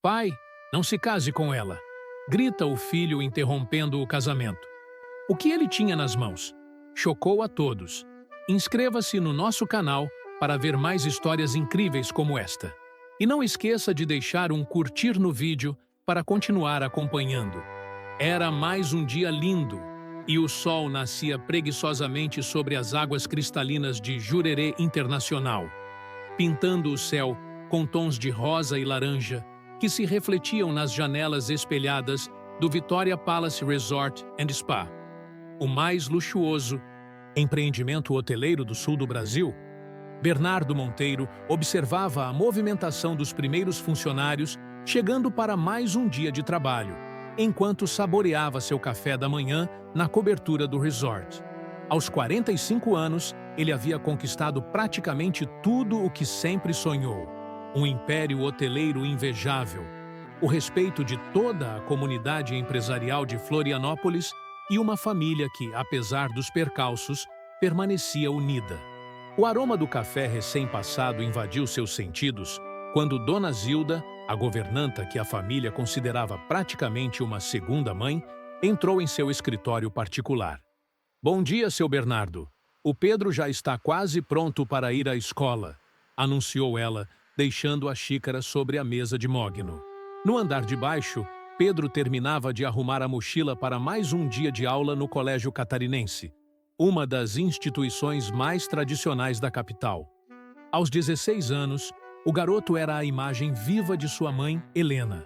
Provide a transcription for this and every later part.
Pai, não se case com ela, grita o filho interrompendo o casamento. O que ele tinha nas mãos? Chocou a todos. Inscreva-se no nosso canal para ver mais histórias incríveis como esta. E não esqueça de deixar um curtir no vídeo para continuar acompanhando. Era mais um dia lindo e o sol nascia preguiçosamente sobre as águas cristalinas de Jurerê Internacional, pintando o céu com tons de rosa e laranja que se refletiam nas janelas espelhadas do Vitória Palace Resort and Spa, o mais luxuoso empreendimento hoteleiro do sul do Brasil. Bernardo Monteiro observava a movimentação dos primeiros funcionários chegando para mais um dia de trabalho, enquanto saboreava seu café da manhã na cobertura do resort. Aos 45 anos, ele havia conquistado praticamente tudo o que sempre sonhou: um império hoteleiro invejável, o respeito de toda a comunidade empresarial de Florianópolis e uma família que, apesar dos percalços, permanecia unida. O aroma do café recém-passado invadiu seus sentidos quando Dona Zilda, a governanta que a família considerava praticamente uma segunda mãe, entrou em seu escritório particular. "Bom dia, seu Bernardo. O Pedro já está quase pronto para ir à escola", anunciou ela, deixando a xícara sobre a mesa de mogno. No andar de baixo, Pedro terminava de arrumar a mochila para mais um dia de aula no Colégio Catarinense, uma das instituições mais tradicionais da capital. Aos 16 anos, o garoto era a imagem viva de sua mãe, Helena.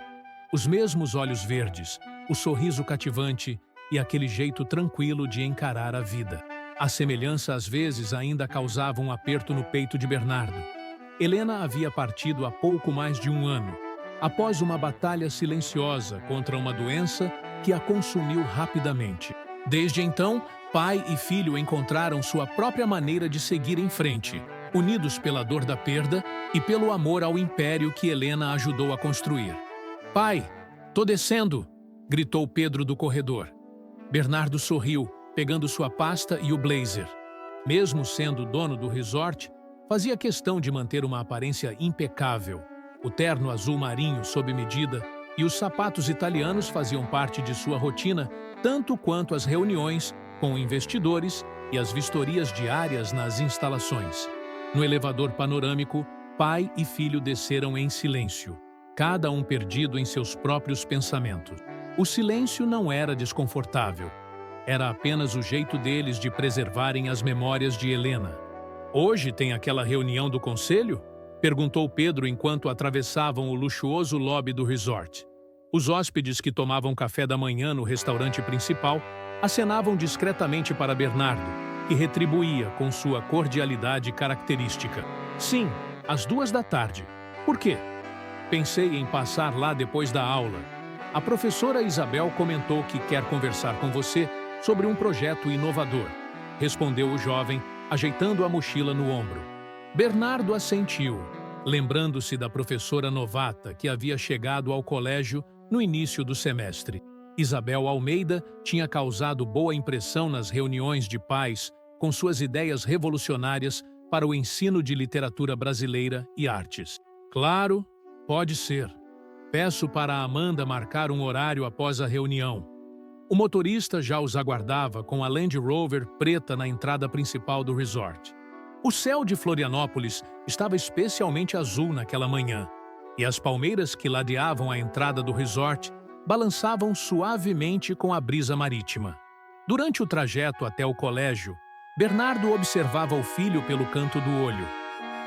Os mesmos olhos verdes, o sorriso cativante e aquele jeito tranquilo de encarar a vida. A semelhança às vezes ainda causava um aperto no peito de Bernardo. Helena havia partido há pouco mais de um ano, após uma batalha silenciosa contra uma doença que a consumiu rapidamente. Desde então, pai e filho encontraram sua própria maneira de seguir em frente, unidos pela dor da perda e pelo amor ao império que Helena ajudou a construir. "Pai, tô descendo!", gritou Pedro do corredor. Bernardo sorriu, pegando sua pasta e o blazer. Mesmo sendo dono do resort, fazia questão de manter uma aparência impecável. O terno azul marinho sob medida e os sapatos italianos faziam parte de sua rotina, tanto quanto as reuniões com investidores e as vistorias diárias nas instalações. No elevador panorâmico, pai e filho desceram em silêncio, cada um perdido em seus próprios pensamentos. O silêncio não era desconfortável. Era apenas o jeito deles de preservarem as memórias de Helena. "Hoje tem aquela reunião do conselho?", perguntou Pedro enquanto atravessavam o luxuoso lobby do resort. Os hóspedes que tomavam café da manhã no restaurante principal acenavam discretamente para Bernardo, que retribuía com sua cordialidade característica. "Sim, às 2 da tarde. Por quê?" "Pensei em passar lá depois da aula. A professora Isabel comentou que quer conversar com você sobre um projeto inovador", respondeu o jovem, ajeitando a mochila no ombro. Bernardo assentiu, lembrando-se da professora novata que havia chegado ao colégio no início do semestre. Isabel Almeida tinha causado boa impressão nas reuniões de pais com suas ideias revolucionárias para o ensino de literatura brasileira e artes. "Claro, pode ser. Peço para a Amanda marcar um horário após a reunião." O motorista já os aguardava com a Land Rover preta na entrada principal do resort. O céu de Florianópolis estava especialmente azul naquela manhã, e as palmeiras que ladeavam a entrada do resort balançavam suavemente com a brisa marítima. Durante o trajeto até o colégio, Bernardo observava o filho pelo canto do olho.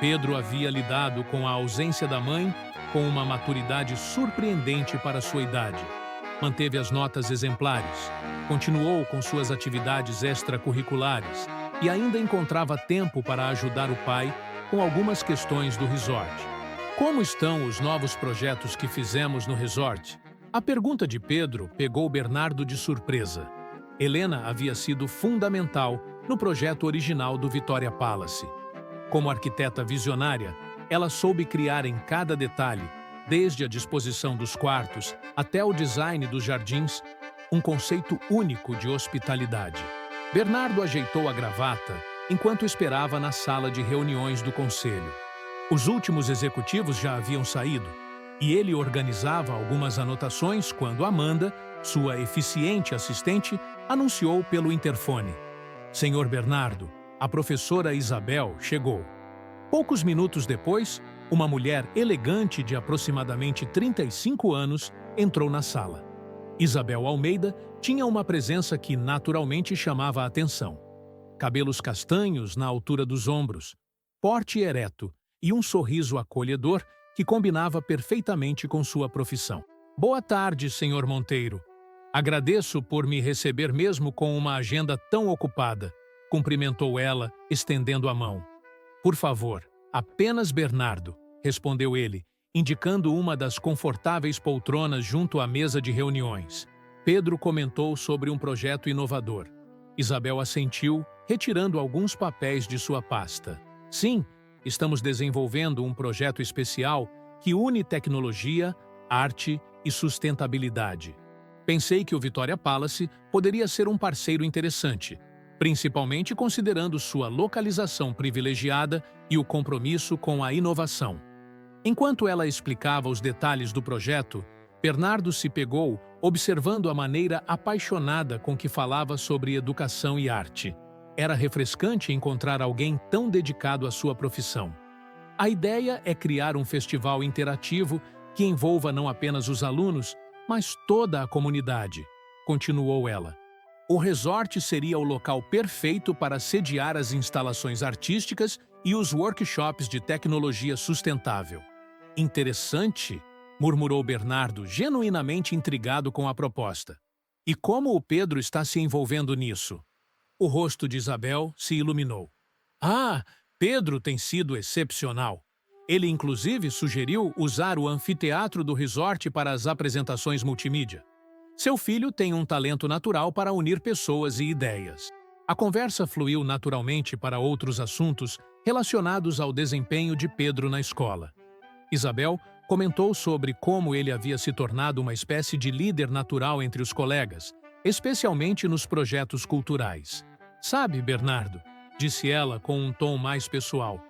Pedro havia lidado com a ausência da mãe com uma maturidade surpreendente para sua idade. Manteve as notas exemplares, continuou com suas atividades extracurriculares e ainda encontrava tempo para ajudar o pai com algumas questões do resort. "Como estão os novos projetos que fizemos no resort?" A pergunta de Pedro pegou Bernardo de surpresa. Helena havia sido fundamental no projeto original do Vitória Palace. Como arquiteta visionária, ela soube criar em cada detalhe, desde a disposição dos quartos até o design dos jardins, um conceito único de hospitalidade. Bernardo ajeitou a gravata enquanto esperava na sala de reuniões do conselho. Os últimos executivos já haviam saído. e ele organizava algumas anotações quando Amanda, sua eficiente assistente, anunciou pelo interfone: Senhor Bernardo, a professora Isabel chegou. Poucos minutos depois, uma mulher elegante de aproximadamente 35 anos entrou na sala. Isabel Almeida tinha uma presença que naturalmente chamava a atenção. Cabelos castanhos na altura dos ombros, porte ereto e um sorriso acolhedor que combinava perfeitamente com sua profissão. Boa tarde, senhor Monteiro. Agradeço por me receber mesmo com uma agenda tão ocupada, cumprimentou ela, estendendo a mão. Por favor, apenas Bernardo, respondeu ele, indicando uma das confortáveis poltronas junto à mesa de reuniões. Pedro comentou sobre um projeto inovador. Isabel assentiu, retirando alguns papéis de sua pasta. Sim, estamos desenvolvendo um projeto especial que une tecnologia, arte e sustentabilidade. Pensei que o Vitória Palace poderia ser um parceiro interessante, principalmente considerando sua localização privilegiada e o compromisso com a inovação. Enquanto ela explicava os detalhes do projeto, Bernardo se pegou observando a maneira apaixonada com que falava sobre educação e arte. Era refrescante encontrar alguém tão dedicado à sua profissão. A ideia é criar um festival interativo que envolva não apenas os alunos, mas toda a comunidade, continuou ela. O resort seria o local perfeito para sediar as instalações artísticas e os workshops de tecnologia sustentável. Interessante, murmurou Bernardo, genuinamente intrigado com a proposta. E como o Pedro está se envolvendo nisso? O rosto de Isabel se iluminou. Ah, Pedro tem sido excepcional. Ele inclusive sugeriu usar o anfiteatro do resort para as apresentações multimídia. Seu filho tem um talento natural para unir pessoas e ideias. A conversa fluiu naturalmente para outros assuntos relacionados ao desempenho de Pedro na escola. Isabel comentou sobre como ele havia se tornado uma espécie de líder natural entre os colegas, especialmente nos projetos culturais. Sabe, Bernardo, disse ela com um tom mais pessoal,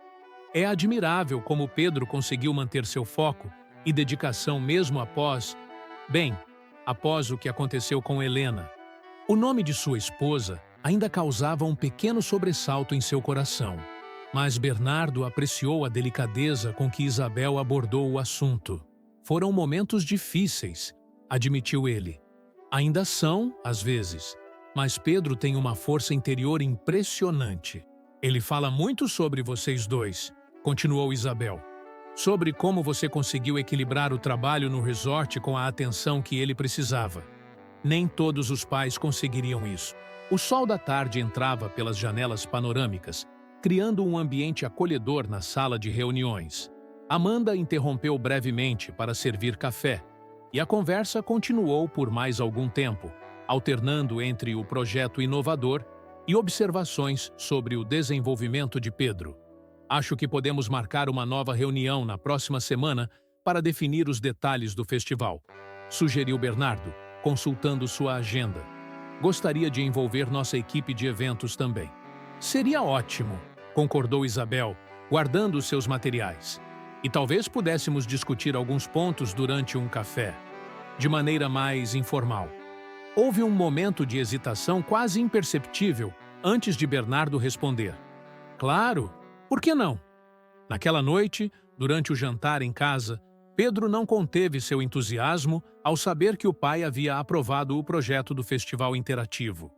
é admirável como Pedro conseguiu manter seu foco e dedicação mesmo após o que aconteceu com Helena. O nome de sua esposa ainda causava um pequeno sobressalto em seu coração. Mas Bernardo apreciou a delicadeza com que Isabel abordou o assunto. Foram momentos difíceis, admitiu ele. Ainda são, às vezes, mas Pedro tem uma força interior impressionante. Ele fala muito sobre vocês dois, continuou Isabel. Sobre como você conseguiu equilibrar o trabalho no resort com a atenção que ele precisava. Nem todos os pais conseguiriam isso. O sol da tarde entrava pelas janelas panorâmicas, criando um ambiente acolhedor na sala de reuniões. Amanda interrompeu brevemente para servir café, e a conversa continuou por mais algum tempo, alternando entre o projeto inovador e observações sobre o desenvolvimento de Pedro. Acho que podemos marcar uma nova reunião na próxima semana para definir os detalhes do festival, sugeriu Bernardo, consultando sua agenda. Gostaria de envolver nossa equipe de eventos também. Seria ótimo, concordou Isabel, guardando seus materiais. E talvez pudéssemos discutir alguns pontos durante um café, de maneira mais informal. Houve um momento de hesitação quase imperceptível antes de Bernardo responder. Claro, por que não? Naquela noite, durante o jantar em casa, Pedro não conteve seu entusiasmo ao saber que o pai havia aprovado o projeto do festival interativo.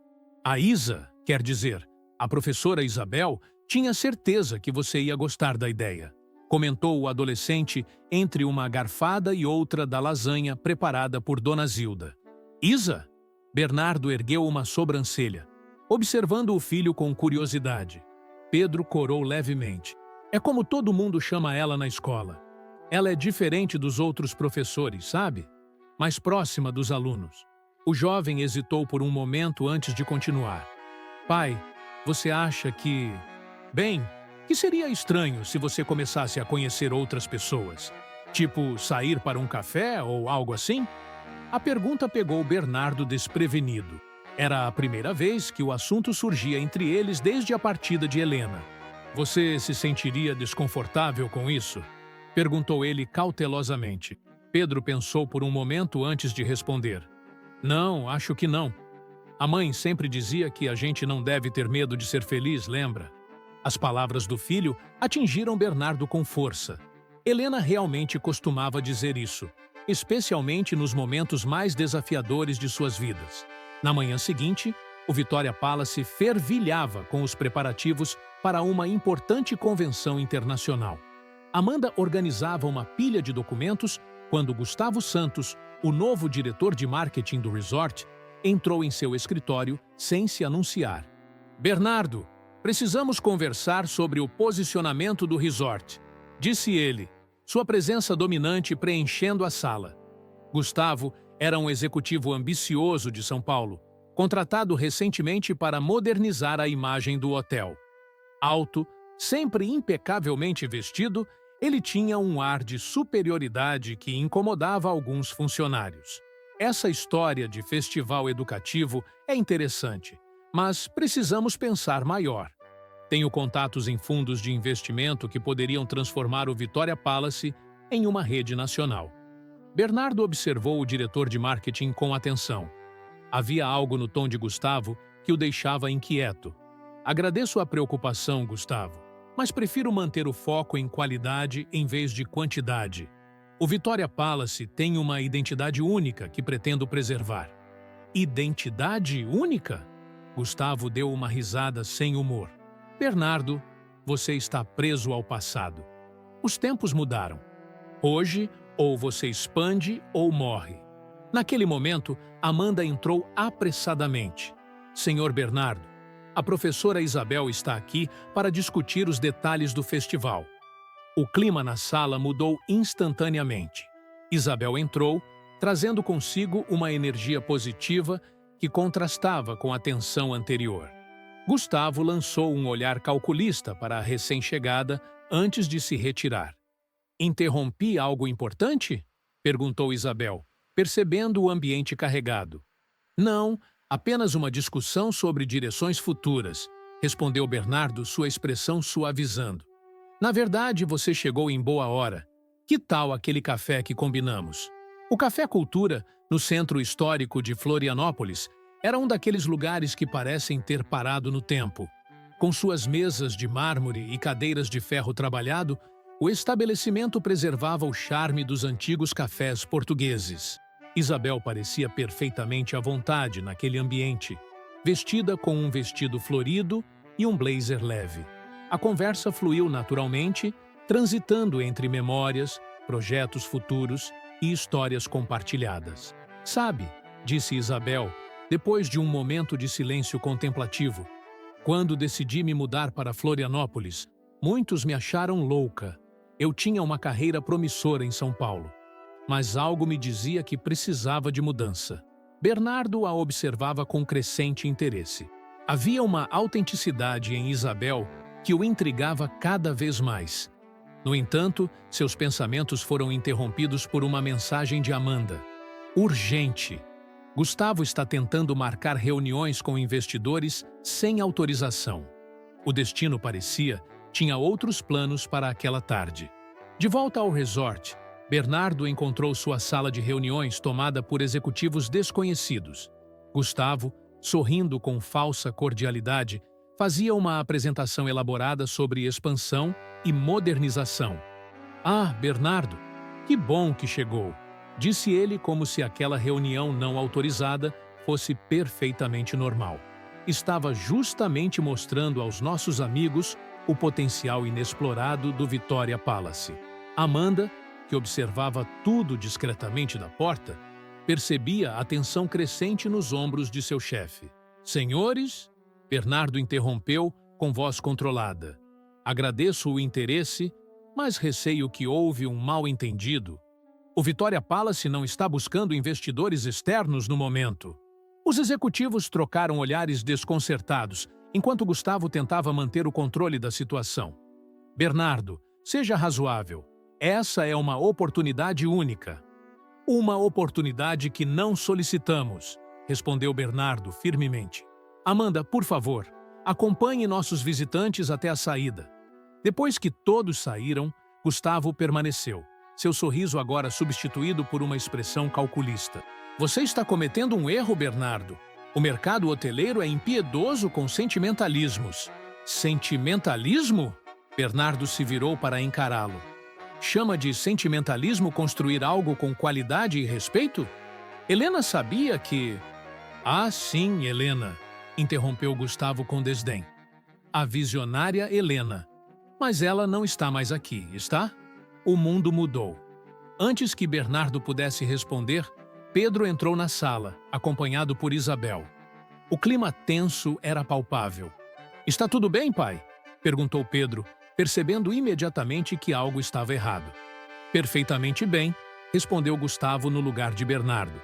A Isa, quer dizer, a professora Isabel, tinha certeza que você ia gostar da ideia, comentou o adolescente entre uma garfada e outra da lasanha preparada por Dona Zilda. Isa? Bernardo ergueu uma sobrancelha, observando o filho com curiosidade. Pedro corou levemente. É como todo mundo chama ela na escola. Ela é diferente dos outros professores, sabe? Mais próxima dos alunos. O jovem hesitou por um momento antes de continuar. Pai, você acha que... Bem, que seria estranho se você começasse a conhecer outras pessoas? Tipo, sair para um café ou algo assim? A pergunta pegou Bernardo desprevenido. Era a primeira vez que o assunto surgia entre eles desde a partida de Helena. Você se sentiria desconfortável com isso? Perguntou ele cautelosamente. Pedro pensou por um momento antes de responder. Não, acho que não. A mãe sempre dizia que a gente não deve ter medo de ser feliz, lembra? As palavras do filho atingiram Bernardo com força. Helena realmente costumava dizer isso, especialmente nos momentos mais desafiadores de suas vidas. Na manhã seguinte, o Vitória Palace fervilhava com os preparativos para uma importante convenção internacional. Amanda organizava uma pilha de documentos quando Gustavo Santos, o novo diretor de marketing do resort, entrou em seu escritório sem se anunciar. Bernardo, precisamos conversar sobre o posicionamento do resort, disse ele, sua presença dominante preenchendo a sala. Gustavo era um executivo ambicioso de São Paulo, contratado recentemente para modernizar a imagem do hotel. Alto, sempre impecavelmente vestido, ele tinha um ar de superioridade que incomodava alguns funcionários. Essa história de festival educativo é interessante, mas precisamos pensar maior. Tenho contatos em fundos de investimento que poderiam transformar o Vitória Palace em uma rede nacional. Bernardo observou o diretor de marketing com atenção. Havia algo no tom de Gustavo que o deixava inquieto. Agradeço a preocupação, Gustavo, mas prefiro manter o foco em qualidade em vez de quantidade. O Vitória Palace tem uma identidade única que pretendo preservar. Identidade única? Gustavo deu uma risada sem humor. Bernardo, você está preso ao passado. Os tempos mudaram. Hoje, ou você expande ou morre. Naquele momento, Amanda entrou apressadamente. Senhor Bernardo, a professora Isabel está aqui para discutir os detalhes do festival. O clima na sala mudou instantaneamente. Isabel entrou, trazendo consigo uma energia positiva que contrastava com a tensão anterior. Gustavo lançou um olhar calculista para a recém-chegada antes de se retirar. Interrompi algo importante? Perguntou Isabel, percebendo o ambiente carregado. Não, apenas uma discussão sobre direções futuras, respondeu Bernardo, sua expressão suavizando. Na verdade, você chegou em boa hora. Que tal aquele café que combinamos? O Café Cultura, no centro histórico de Florianópolis, era um daqueles lugares que parecem ter parado no tempo. Com suas mesas de mármore e cadeiras de ferro trabalhado, o estabelecimento preservava o charme dos antigos cafés portugueses. Isabel parecia perfeitamente à vontade naquele ambiente, vestida com um vestido florido e um blazer leve. A conversa fluiu naturalmente, transitando entre memórias, projetos futuros e histórias compartilhadas. Sabe, disse Isabel, depois de um momento de silêncio contemplativo, quando decidi me mudar para Florianópolis, muitos me acharam louca. Eu tinha uma carreira promissora em São Paulo, mas algo me dizia que precisava de mudança. Bernardo a observava com crescente interesse. Havia uma autenticidade em Isabel que o intrigava cada vez mais. No entanto, seus pensamentos foram interrompidos por uma mensagem de Amanda. Urgente! Gustavo está tentando marcar reuniões com investidores sem autorização. O destino parecia tinha outros planos para aquela tarde. De volta ao resort, Bernardo encontrou sua sala de reuniões tomada por executivos desconhecidos. Gustavo, sorrindo com falsa cordialidade, fazia uma apresentação elaborada sobre expansão e modernização. Ah, Bernardo, que bom que chegou, disse ele como se aquela reunião não autorizada fosse perfeitamente normal. Estava justamente mostrando aos nossos amigos o potencial inexplorado do Vitória Palace. Amanda, que observava tudo discretamente da porta, percebia a tensão crescente nos ombros de seu chefe. Senhores, Bernardo interrompeu com voz controlada. Agradeço o interesse, mas receio que houve um mal-entendido. O Vitória Palace não está buscando investidores externos no momento. Os executivos trocaram olhares desconcertados, enquanto Gustavo tentava manter o controle da situação. Bernardo, seja razoável. Essa é uma oportunidade única. Uma oportunidade que não solicitamos, respondeu Bernardo firmemente. Amanda, por favor, acompanhe nossos visitantes até a saída. Depois que todos saíram, Gustavo permaneceu, seu sorriso agora substituído por uma expressão calculista. Você está cometendo um erro, Bernardo. O mercado hoteleiro é impiedoso com sentimentalismos. Sentimentalismo? Bernardo se virou para encará-lo. Chama de sentimentalismo construir algo com qualidade e respeito? Helena sabia que... Ah, sim, Helena, interrompeu Gustavo com desdém. A visionária Helena. Mas ela não está mais aqui, está? O mundo mudou. Antes que Bernardo pudesse responder, Pedro entrou na sala, acompanhado por Isabel. O clima tenso era palpável. Está tudo bem, pai? Perguntou Pedro, percebendo imediatamente que algo estava errado. Perfeitamente bem, respondeu Gustavo no lugar de Bernardo.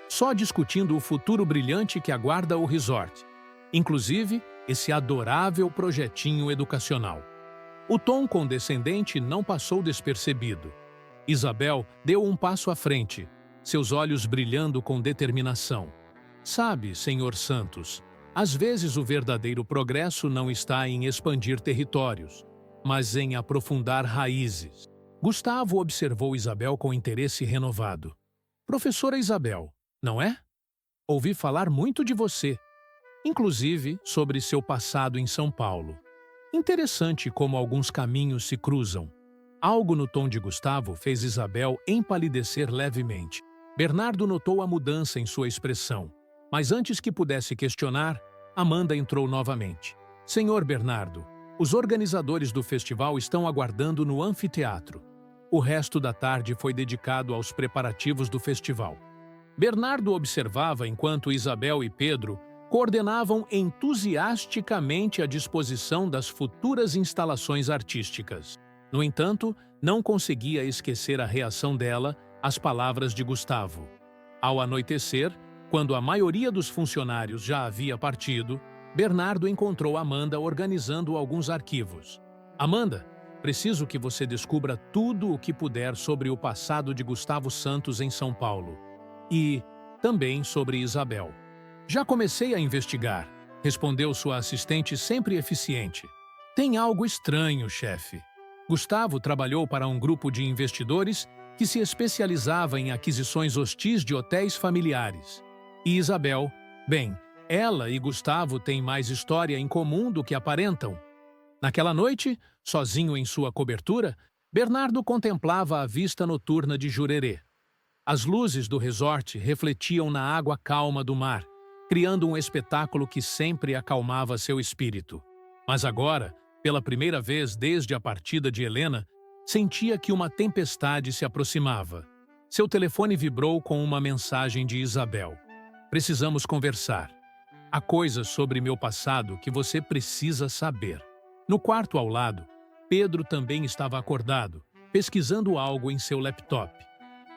Só discutindo o futuro brilhante que aguarda o resort. Inclusive, esse adorável projetinho educacional. O tom condescendente não passou despercebido. Isabel deu um passo à frente, seus olhos brilhando com determinação. Sabe, senhor Santos, às vezes o verdadeiro progresso não está em expandir territórios, mas em aprofundar raízes. Gustavo observou Isabel com interesse renovado. Professora Isabel, não é? Ouvi falar muito de você, inclusive sobre seu passado em São Paulo. Interessante como alguns caminhos se cruzam. Algo no tom de Gustavo fez Isabel empalidecer levemente. Bernardo notou a mudança em sua expressão, mas antes que pudesse questionar, Amanda entrou novamente. Senhor Bernardo, os organizadores do festival estão aguardando no anfiteatro. O resto da tarde foi dedicado aos preparativos do festival. Bernardo observava enquanto Isabel e Pedro coordenavam entusiasticamente a disposição das futuras instalações artísticas. No entanto, não conseguia esquecer a reação dela às palavras de Gustavo. Ao anoitecer, quando a maioria dos funcionários já havia partido, Bernardo encontrou Amanda organizando alguns arquivos. Amanda, preciso que você descubra tudo o que puder sobre o passado de Gustavo Santos em São Paulo. E também sobre Isabel. Já comecei a investigar, respondeu sua assistente sempre eficiente. Tem algo estranho, chefe. Gustavo trabalhou para um grupo de investidores que se especializava em aquisições hostis de hotéis familiares. E Isabel, bem, ela e Gustavo têm mais história em comum do que aparentam. Naquela noite, sozinho em sua cobertura, Bernardo contemplava a vista noturna de Jurerê. As luzes do resort refletiam na água calma do mar, criando um espetáculo que sempre acalmava seu espírito. Mas agora, pela primeira vez desde a partida de Helena, sentia que uma tempestade se aproximava. Seu telefone vibrou com uma mensagem de Isabel. Precisamos conversar. Há coisas sobre meu passado que você precisa saber. No quarto ao lado, Pedro também estava acordado, pesquisando algo em seu laptop.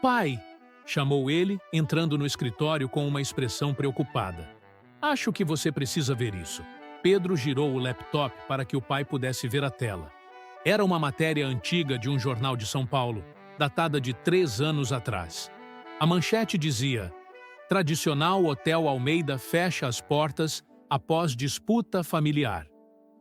Pai! Chamou ele, entrando no escritório com uma expressão preocupada. Acho que você precisa ver isso. Pedro girou o laptop para que o pai pudesse ver a tela. Era uma matéria antiga de um jornal de São Paulo, datada de 3 anos atrás. A manchete dizia: Tradicional Hotel Almeida fecha as portas após disputa familiar.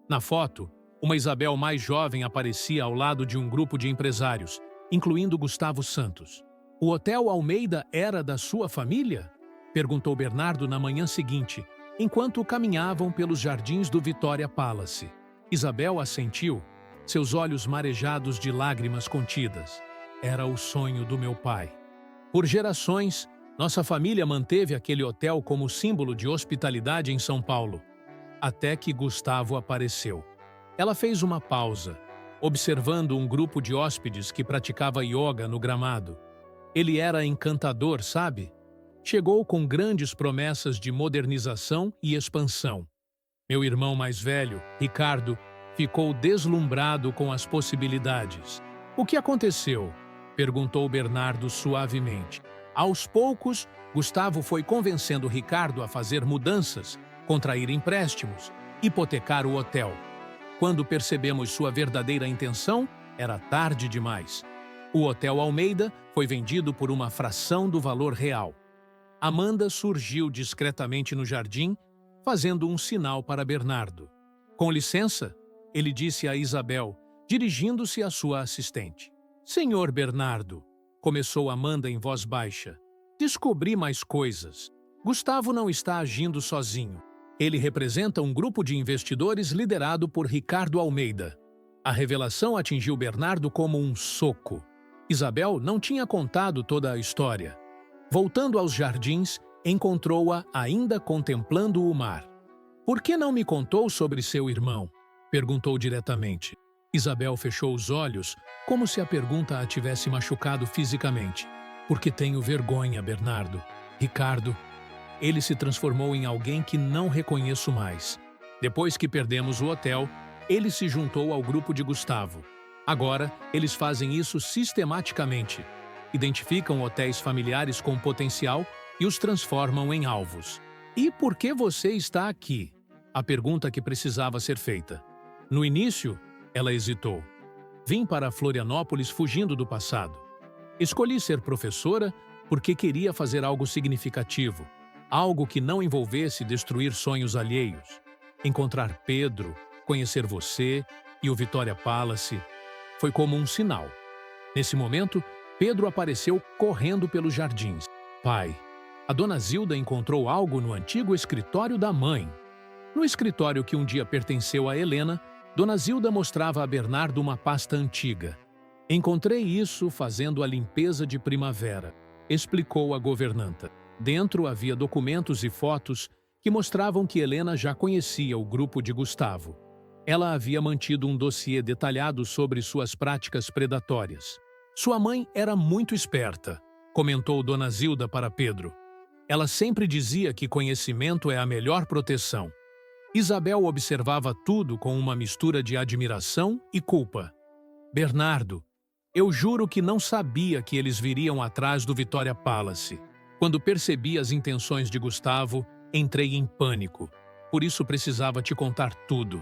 Na foto, uma Isabel mais jovem aparecia ao lado de um grupo de empresários, incluindo Gustavo Santos. O Hotel Almeida era da sua família? Perguntou Bernardo na manhã seguinte, enquanto caminhavam pelos jardins do Vitória Palace. Isabel assentiu, seus olhos marejados de lágrimas contidas. Era o sonho do meu pai. Por gerações, nossa família manteve aquele hotel como símbolo de hospitalidade em São Paulo. Até que Gustavo apareceu. Ela fez uma pausa, observando um grupo de hóspedes que praticava yoga no gramado. Ele era encantador, sabe? Chegou com grandes promessas de modernização e expansão. Meu irmão mais velho, Ricardo, ficou deslumbrado com as possibilidades. O que aconteceu? Perguntou Bernardo suavemente. Aos poucos, Gustavo foi convencendo Ricardo a fazer mudanças, contrair empréstimos, hipotecar o hotel. Quando percebemos sua verdadeira intenção, era tarde demais. O Hotel Almeida foi vendido por uma fração do valor real. Amanda surgiu discretamente no jardim, fazendo um sinal para Bernardo. Com licença, ele disse a Isabel, dirigindo-se à sua assistente. Senhor Bernardo, começou Amanda em voz baixa, descobri mais coisas. Gustavo não está agindo sozinho. Ele representa um grupo de investidores liderado por Ricardo Almeida. A revelação atingiu Bernardo como um soco. Isabel não tinha contado toda a história. Voltando aos jardins, encontrou-a ainda contemplando o mar. Por que não me contou sobre seu irmão? Perguntou diretamente. Isabel fechou os olhos, como se a pergunta a tivesse machucado fisicamente. Porque tenho vergonha, Bernardo. Ricardo, ele se transformou em alguém que não reconheço mais. Depois que perdemos o hotel, ele se juntou ao grupo de Gustavo. Agora, eles fazem isso sistematicamente. Identificam hotéis familiares com potencial e os transformam em alvos. E por que você está aqui? A pergunta que precisava ser feita. No início, ela hesitou. Vim para Florianópolis fugindo do passado. Escolhi ser professora porque queria fazer algo significativo, algo que não envolvesse destruir sonhos alheios. Encontrar Pedro, conhecer você e o Vitória Palace foi como um sinal. Nesse momento, Pedro apareceu correndo pelos jardins. Pai, a dona Zilda encontrou algo no antigo escritório da mãe. No escritório que um dia pertenceu a Helena, dona Zilda mostrava a Bernardo uma pasta antiga. Encontrei isso fazendo a limpeza de primavera, explicou a governanta. Dentro havia documentos e fotos que mostravam que Helena já conhecia o grupo de Gustavo. Ela havia mantido um dossiê detalhado sobre suas práticas predatórias. Sua mãe era muito esperta, comentou dona Zilda para Pedro. Ela sempre dizia que conhecimento é a melhor proteção. Isabel observava tudo com uma mistura de admiração e culpa. Bernardo, eu juro que não sabia que eles viriam atrás do Vitória Palace. Quando percebi as intenções de Gustavo, entrei em pânico. Por isso precisava te contar tudo.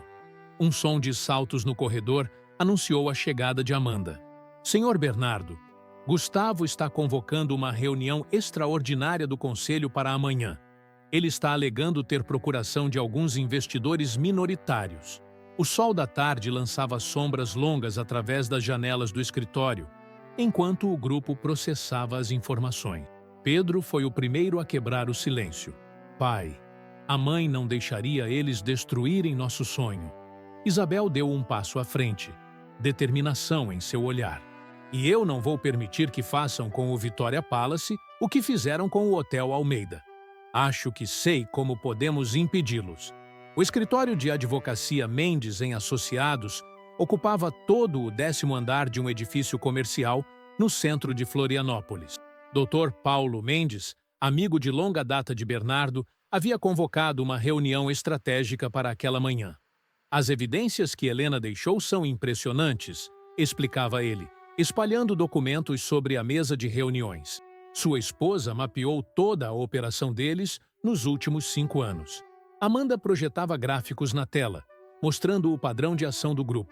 Um som de saltos no corredor anunciou a chegada de Amanda. Senhor Bernardo, Gustavo está convocando uma reunião extraordinária do Conselho para amanhã. Ele está alegando ter procuração de alguns investidores minoritários. O sol da tarde lançava sombras longas através das janelas do escritório, enquanto o grupo processava as informações. Pedro foi o primeiro a quebrar o silêncio. Pai, a mãe não deixaria eles destruírem nosso sonho. Isabel deu um passo à frente, determinação em seu olhar. E eu não vou permitir que façam com o Vitória Palace o que fizeram com o Hotel Almeida. Acho que sei como podemos impedi-los. O escritório de advocacia Mendes em Associados ocupava todo o 10º andar de um edifício comercial no centro de Florianópolis. Dr. Paulo Mendes, amigo de longa data de Bernardo, havia convocado uma reunião estratégica para aquela manhã. As evidências que Helena deixou são impressionantes, explicava ele, espalhando documentos sobre a mesa de reuniões. Sua esposa mapeou toda a operação deles nos últimos 5 anos. Amanda projetava gráficos na tela, mostrando o padrão de ação do grupo.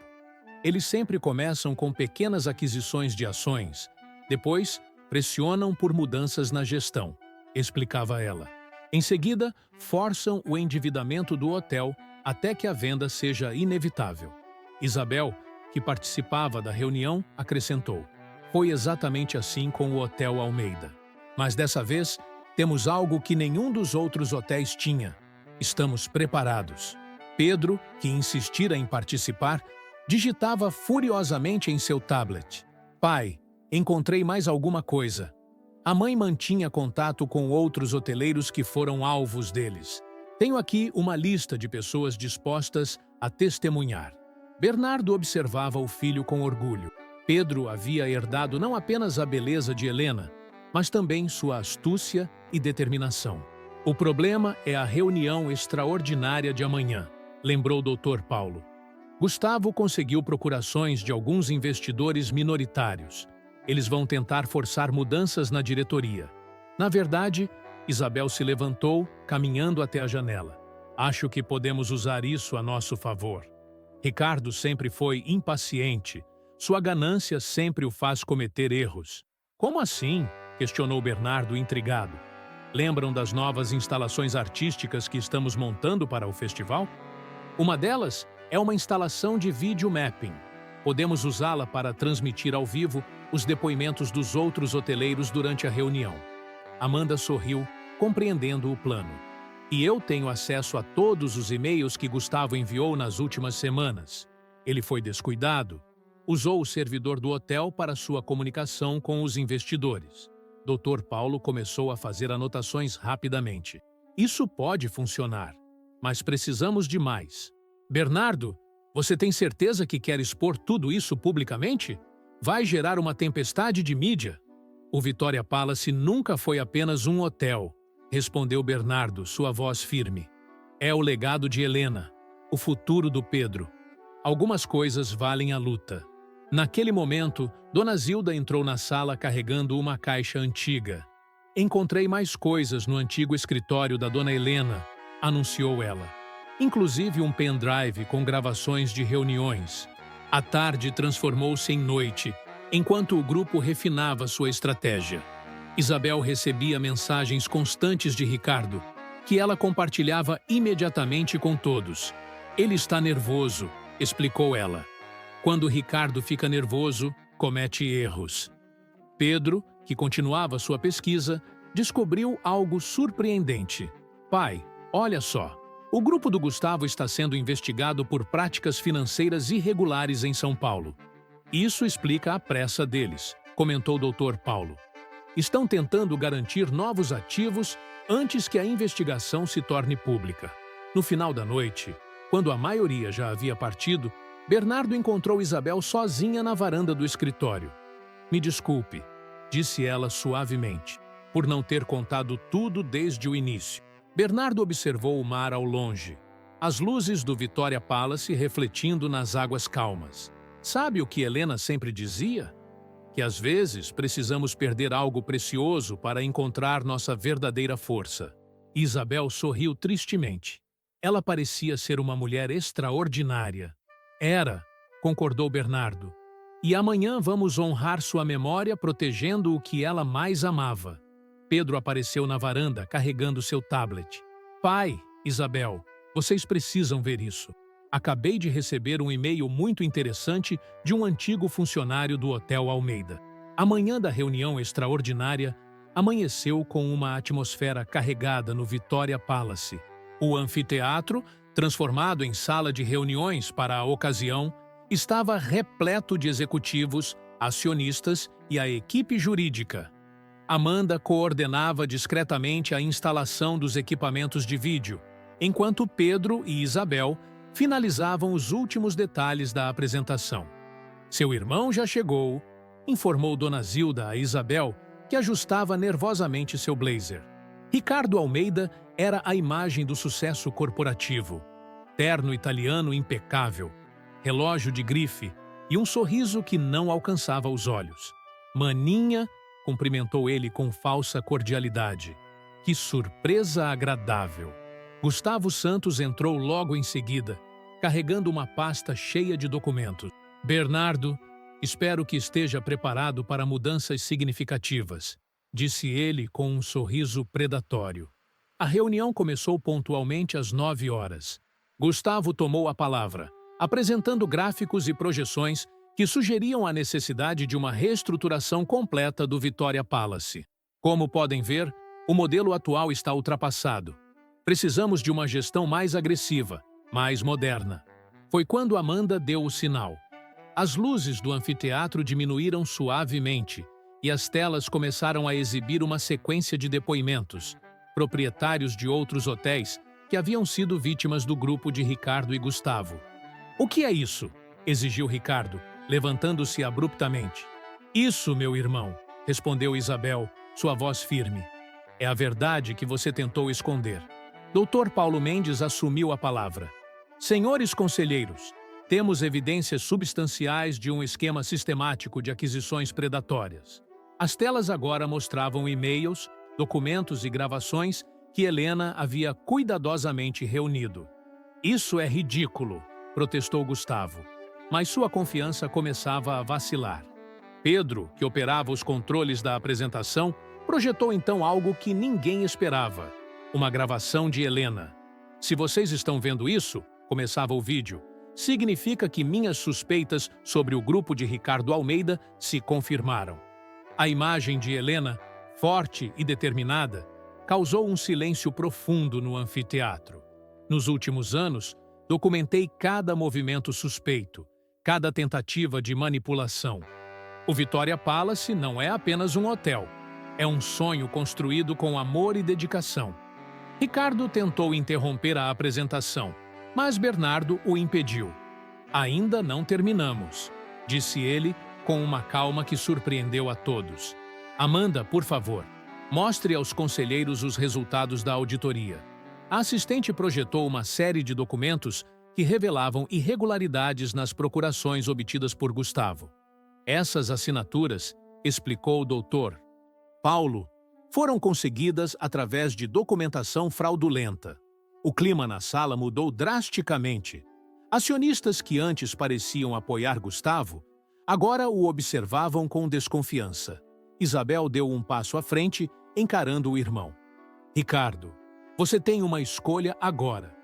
Eles sempre começam com pequenas aquisições de ações, depois pressionam por mudanças na gestão, explicava ela. Em seguida, forçam o endividamento do hotel até que a venda seja inevitável. Isabel, que participava da reunião, acrescentou. Foi exatamente assim com o Hotel Almeida. Mas dessa vez, temos algo que nenhum dos outros hotéis tinha. Estamos preparados. Pedro, que insistira em participar, digitava furiosamente em seu tablet. Pai, encontrei mais alguma coisa. A mãe mantinha contato com outros hoteleiros que foram alvos deles. Tenho aqui uma lista de pessoas dispostas a testemunhar. Bernardo observava o filho com orgulho. Pedro havia herdado não apenas a beleza de Helena, mas também sua astúcia e determinação. O problema é a reunião extraordinária de amanhã, lembrou o Dr. Paulo. Gustavo conseguiu procurações de alguns investidores minoritários. Eles vão tentar forçar mudanças na diretoria. Na verdade, Isabel se levantou, caminhando até a janela. Acho que podemos usar isso a nosso favor. Ricardo sempre foi impaciente. Sua ganância sempre o faz cometer erros. Como assim? Questionou Bernardo, intrigado. Lembram das novas instalações artísticas que estamos montando para o festival? Uma delas é uma instalação de vídeo mapping. Podemos usá-la para transmitir ao vivo os depoimentos dos outros hoteleiros durante a reunião. Amanda sorriu, compreendendo o plano. E eu tenho acesso a todos os e-mails que Gustavo enviou nas últimas semanas. Ele foi descuidado. Usou o servidor do hotel para sua comunicação com os investidores. Dr. Paulo começou a fazer anotações rapidamente. Isso pode funcionar, mas precisamos de mais. Bernardo, você tem certeza que quer expor tudo isso publicamente? Vai gerar uma tempestade de mídia. O Vitória Palace nunca foi apenas um hotel, respondeu Bernardo, sua voz firme. É o legado de Helena, o futuro do Pedro. Algumas coisas valem a luta. Naquele momento, Dona Zilda entrou na sala carregando uma caixa antiga. Encontrei mais coisas no antigo escritório da Dona Helena, anunciou ela. Inclusive um pendrive com gravações de reuniões. A tarde transformou-se em noite, enquanto o grupo refinava sua estratégia. Isabel recebia mensagens constantes de Ricardo, que ela compartilhava imediatamente com todos. Ele está nervoso, explicou ela. Quando Ricardo fica nervoso, comete erros. Pedro, que continuava sua pesquisa, descobriu algo surpreendente. Pai, olha só. O grupo do Gustavo está sendo investigado por práticas financeiras irregulares em São Paulo. Isso explica a pressa deles, comentou o Dr. Paulo. Estão tentando garantir novos ativos antes que a investigação se torne pública. No final da noite, quando a maioria já havia partido, Bernardo encontrou Isabel sozinha na varanda do escritório. Me desculpe, disse ela suavemente, por não ter contado tudo desde o início. Bernardo observou o mar ao longe, as luzes do Vitória Palace refletindo nas águas calmas. Sabe o que Helena sempre dizia? Que às vezes precisamos perder algo precioso para encontrar nossa verdadeira força. Isabel sorriu tristemente. Ela parecia ser uma mulher extraordinária. Era, concordou Bernardo. E amanhã vamos honrar sua memória protegendo o que ela mais amava. Pedro apareceu na varanda carregando seu tablet. Pai, Isabel, vocês precisam ver isso. Acabei de receber um e-mail muito interessante de um antigo funcionário do Hotel Almeida. A manhã da reunião extraordinária amanheceu com uma atmosfera carregada no Vitória Palace. O anfiteatro, transformado em sala de reuniões para a ocasião, estava repleto de executivos, acionistas e a equipe jurídica. Amanda coordenava discretamente a instalação dos equipamentos de vídeo, enquanto Pedro e Isabel finalizavam os últimos detalhes da apresentação. Seu irmão já chegou, informou Dona Zilda a Isabel, que ajustava nervosamente seu blazer. Ricardo Almeida era a imagem do sucesso corporativo. Terno italiano impecável, relógio de grife e um sorriso que não alcançava os olhos. Maninha, cumprimentou ele com falsa cordialidade. Que surpresa agradável! Gustavo Santos entrou logo em seguida, carregando uma pasta cheia de documentos. Bernardo, espero que esteja preparado para mudanças significativas, disse ele com um sorriso predatório. A reunião começou pontualmente às 9 horas. Gustavo tomou a palavra, apresentando gráficos e projeções que sugeriam a necessidade de uma reestruturação completa do Vitória Palace. Como podem ver, o modelo atual está ultrapassado. Precisamos de uma gestão mais agressiva, mais moderna. Foi quando Amanda deu o sinal. As luzes do anfiteatro diminuíram suavemente e as telas começaram a exibir uma sequência de depoimentos, proprietários de outros hotéis que haviam sido vítimas do grupo de Ricardo e Gustavo. O que é isso? Exigiu Ricardo, levantando-se abruptamente. Isso, meu irmão, respondeu Isabel, sua voz firme. É a verdade que você tentou esconder. Dr. Paulo Mendes assumiu a palavra. Senhores conselheiros, temos evidências substanciais de um esquema sistemático de aquisições predatórias. As telas agora mostravam e-mails, documentos e gravações que Helena havia cuidadosamente reunido. Isso é ridículo, protestou Gustavo, mas sua confiança começava a vacilar. Pedro, que operava os controles da apresentação, projetou então algo que ninguém esperava. Uma gravação de Helena. Se vocês estão vendo isso, começava o vídeo, significa que minhas suspeitas sobre o grupo de Ricardo Almeida se confirmaram. A imagem de Helena, forte e determinada, causou um silêncio profundo no anfiteatro. Nos últimos anos, documentei cada movimento suspeito, cada tentativa de manipulação. O Vitória Palace não é apenas um hotel. É um sonho construído com amor e dedicação. Ricardo tentou interromper a apresentação, mas Bernardo o impediu. Ainda não terminamos, disse ele com uma calma que surpreendeu a todos. Amanda, por favor, mostre aos conselheiros os resultados da auditoria. A assistente projetou uma série de documentos que revelavam irregularidades nas procurações obtidas por Gustavo. Essas assinaturas, explicou o doutor Paulo, foram conseguidas através de documentação fraudulenta. O clima na sala mudou drasticamente. Acionistas que antes pareciam apoiar Gustavo, agora o observavam com desconfiança. Isabel deu um passo à frente, encarando o irmão. Ricardo, você tem uma escolha agora.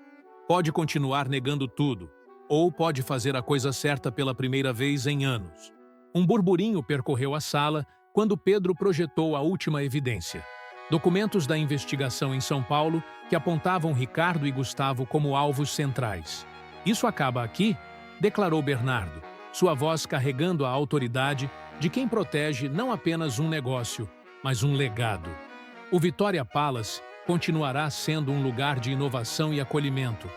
Pode continuar negando tudo, ou pode fazer a coisa certa pela primeira vez em anos. Um burburinho percorreu a sala quando Pedro projetou a última evidência. Documentos da investigação em São Paulo que apontavam Ricardo e Gustavo como alvos centrais. Isso acaba aqui, declarou Bernardo, sua voz carregando a autoridade de quem protege não apenas um negócio, mas um legado. O Vitória Palace continuará sendo um lugar de inovação e acolhimento,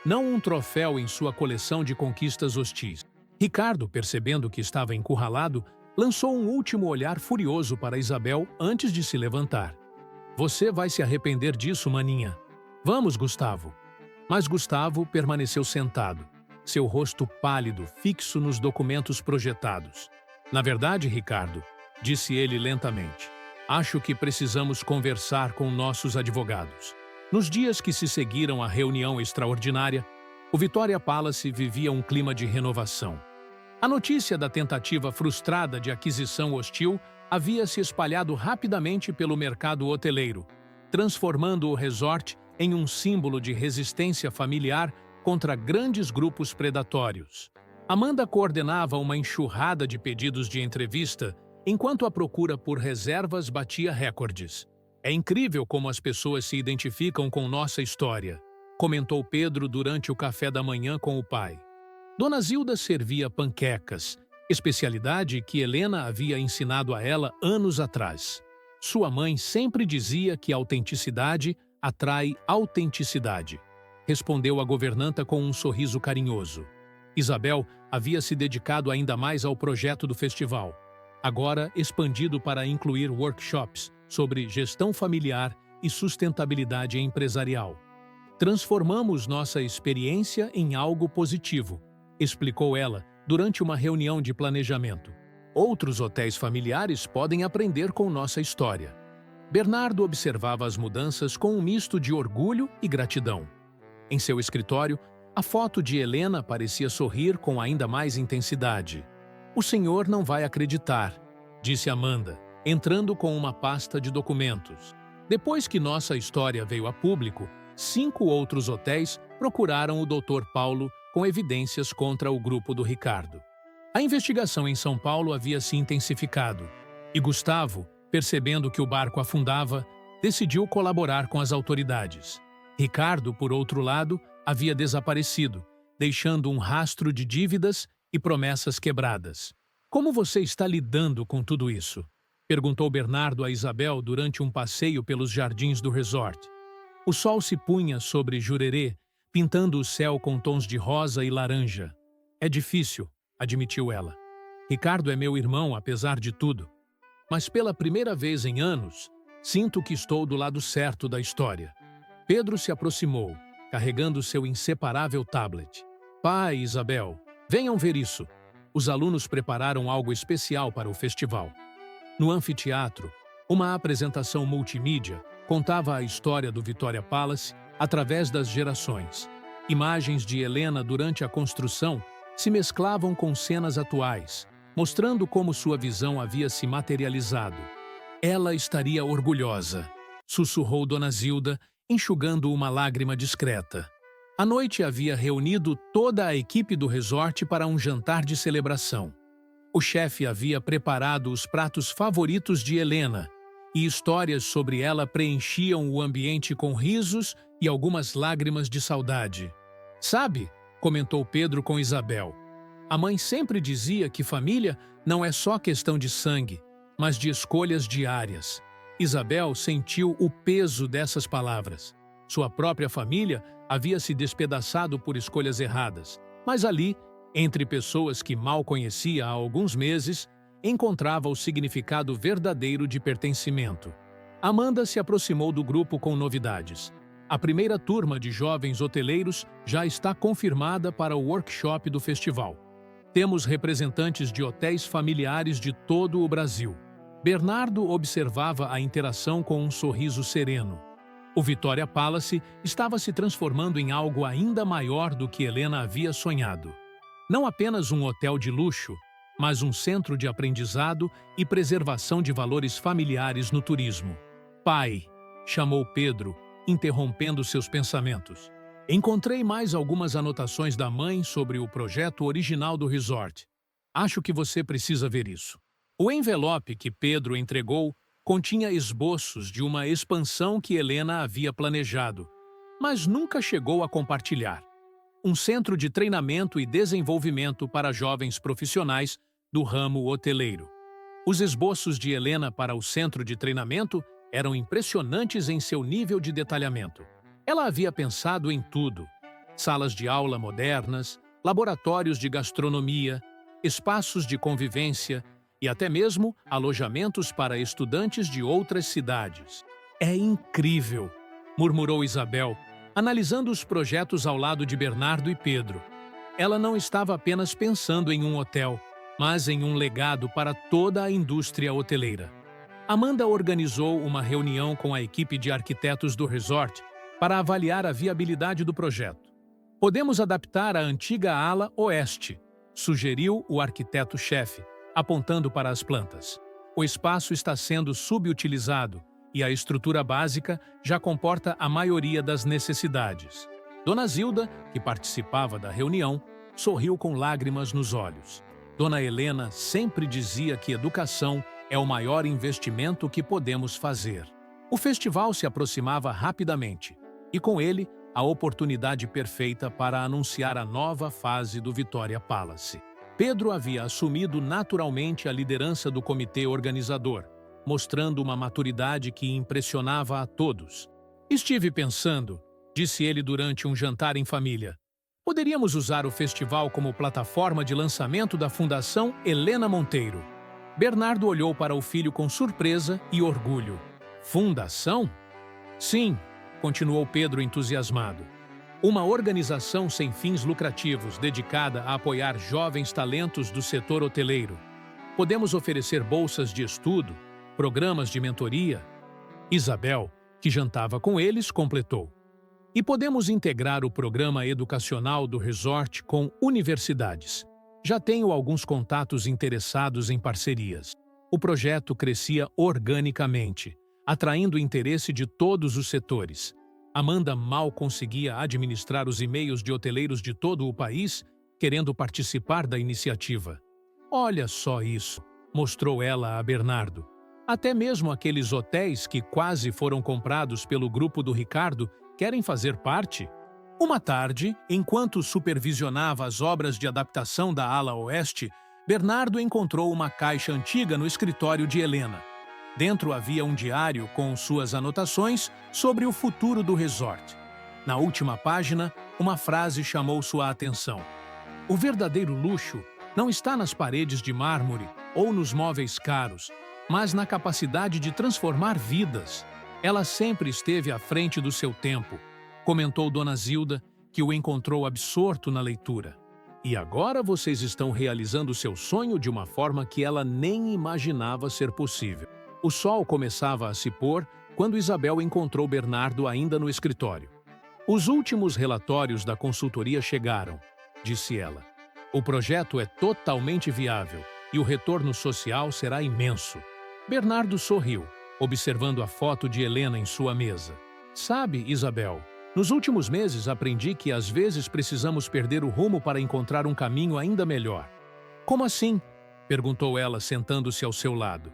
não um troféu em sua coleção de conquistas hostis. Ricardo, percebendo que estava encurralado, lançou um último olhar furioso para Isabel antes de se levantar. Você vai se arrepender disso, maninha. Vamos, Gustavo. Mas Gustavo permaneceu sentado, seu rosto pálido, fixo nos documentos projetados. Na verdade, Ricardo, disse ele lentamente, acho que precisamos conversar com nossos advogados. Nos dias que se seguiram à reunião extraordinária, o Vitória Palace vivia um clima de renovação. A notícia da tentativa frustrada de aquisição hostil havia se espalhado rapidamente pelo mercado hoteleiro, transformando o resort em um símbolo de resistência familiar contra grandes grupos predatórios. Amanda coordenava uma enxurrada de pedidos de entrevista, enquanto a procura por reservas batia recordes. É incrível como as pessoas se identificam com nossa história, comentou Pedro durante o café da manhã com o pai. Dona Zilda servia panquecas, especialidade que Helena havia ensinado a ela anos atrás. Sua mãe sempre dizia que autenticidade atrai autenticidade, respondeu a governanta com um sorriso carinhoso. Isabel havia se dedicado ainda mais ao projeto do festival, agora expandido para incluir workshops sobre gestão familiar e sustentabilidade empresarial. Transformamos nossa experiência em algo positivo, explicou ela durante uma reunião de planejamento. Outros hotéis familiares podem aprender com nossa história. Bernardo observava as mudanças com um misto de orgulho e gratidão. Em seu escritório, a foto de Helena parecia sorrir com ainda mais intensidade. O senhor não vai acreditar, disse Amanda, entrando com uma pasta de documentos. Depois que nossa história veio a público, 5 outros hotéis procuraram o Dr. Paulo com evidências contra o grupo do Ricardo. A investigação em São Paulo havia se intensificado, e Gustavo, percebendo que o barco afundava, decidiu colaborar com as autoridades. Ricardo, por outro lado, havia desaparecido, deixando um rastro de dívidas e promessas quebradas. Como você está lidando com tudo isso? Perguntou Bernardo a Isabel durante um passeio pelos jardins do resort. O sol se punha sobre Jurerê, pintando o céu com tons de rosa e laranja. É difícil, admitiu ela. Ricardo é meu irmão, apesar de tudo. Mas pela primeira vez em anos, sinto que estou do lado certo da história. Pedro se aproximou, carregando seu inseparável tablet. Pai e Isabel, venham ver isso. Os alunos prepararam algo especial para o festival. No anfiteatro, uma apresentação multimídia contava a história do Vitória Palace através das gerações. Imagens de Helena durante a construção se mesclavam com cenas atuais, mostrando como sua visão havia se materializado. Ela estaria orgulhosa, sussurrou Dona Zilda, enxugando uma lágrima discreta. A noite havia reunido toda a equipe do resort para um jantar de celebração. O chefe havia preparado os pratos favoritos de Helena, e histórias sobre ela preenchiam o ambiente com risos e algumas lágrimas de saudade. "Sabe", comentou Pedro com Isabel, "a mãe sempre dizia que família não é só questão de sangue, mas de escolhas diárias." Isabel sentiu o peso dessas palavras. Sua própria família havia se despedaçado por escolhas erradas, mas ali, entre pessoas que mal conhecia há alguns meses, encontrava o significado verdadeiro de pertencimento. Amanda se aproximou do grupo com novidades. A primeira turma de jovens hoteleiros já está confirmada para o workshop do festival. Temos representantes de hotéis familiares de todo o Brasil. Bernardo observava a interação com um sorriso sereno. O Vitória Palace estava se transformando em algo ainda maior do que Helena havia sonhado. Não apenas um hotel de luxo, mas um centro de aprendizado e preservação de valores familiares no turismo. "Pai", chamou Pedro, interrompendo seus pensamentos. "Encontrei mais algumas anotações da mãe sobre o projeto original do resort. Acho que você precisa ver isso." O envelope que Pedro entregou continha esboços de uma expansão que Helena havia planejado, mas nunca chegou a compartilhar. Um centro de treinamento e desenvolvimento para jovens profissionais do ramo hoteleiro. Os esboços de Helena para o centro de treinamento eram impressionantes em seu nível de detalhamento. Ela havia pensado em tudo: salas de aula modernas, laboratórios de gastronomia, espaços de convivência e até mesmo alojamentos para estudantes de outras cidades. "É incrível", murmurou Isabel, analisando os projetos ao lado de Bernardo e Pedro. Ela não estava apenas pensando em um hotel, mas em um legado para toda a indústria hoteleira. Amanda organizou uma reunião com a equipe de arquitetos do resort para avaliar a viabilidade do projeto. "Podemos adaptar a antiga ala oeste", sugeriu o arquiteto-chefe, apontando para as plantas. "O espaço está sendo subutilizado e a estrutura básica já comporta a maioria das necessidades." Dona Zilda, que participava da reunião, sorriu com lágrimas nos olhos. Dona Helena sempre dizia que educação é o maior investimento que podemos fazer. O festival se aproximava rapidamente, e com ele, a oportunidade perfeita para anunciar a nova fase do Vitória Palace. Pedro havia assumido naturalmente a liderança do comitê organizador, mostrando uma maturidade que impressionava a todos. "Estive pensando", disse ele durante um jantar em família, "poderíamos usar o festival como plataforma de lançamento da Fundação Helena Monteiro." Bernardo olhou para o filho com surpresa e orgulho. "Fundação?" "Sim", continuou Pedro entusiasmado. "Uma organização sem fins lucrativos dedicada a apoiar jovens talentos do setor hoteleiro. Podemos oferecer bolsas de estudo, programas de mentoria." Isabel, que jantava com eles, completou: "E podemos integrar o programa educacional do resort com universidades. Já tenho alguns contatos interessados em parcerias." O projeto crescia organicamente, atraindo o interesse de todos os setores. Amanda mal conseguia administrar os e-mails de hoteleiros de todo o país querendo participar da iniciativa. "Olha só isso", mostrou ela a Bernardo. "Até mesmo aqueles hotéis que quase foram comprados pelo grupo do Ricardo querem fazer parte." Uma tarde, enquanto supervisionava as obras de adaptação da ala oeste, Bernardo encontrou uma caixa antiga no escritório de Helena. Dentro havia um diário com suas anotações sobre o futuro do resort. Na última página, uma frase chamou sua atenção: "O verdadeiro luxo não está nas paredes de mármore ou nos móveis caros, mas na capacidade de transformar vidas. Ela sempre esteve à frente do seu tempo", comentou Dona Zilda, que o encontrou absorto na leitura. "E agora vocês estão realizando seu sonho de uma forma que ela nem imaginava ser possível." O sol começava a se pôr quando Isabel encontrou Bernardo ainda no escritório. "Os últimos relatórios da consultoria chegaram", disse ela. "O projeto é totalmente viável e o retorno social será imenso." Bernardo sorriu, observando a foto de Helena em sua mesa. "Sabe, Isabel, Nos últimos meses, aprendi que às vezes precisamos perder o rumo para encontrar um caminho ainda melhor. Como assim? Perguntou ela, sentando-se ao seu lado.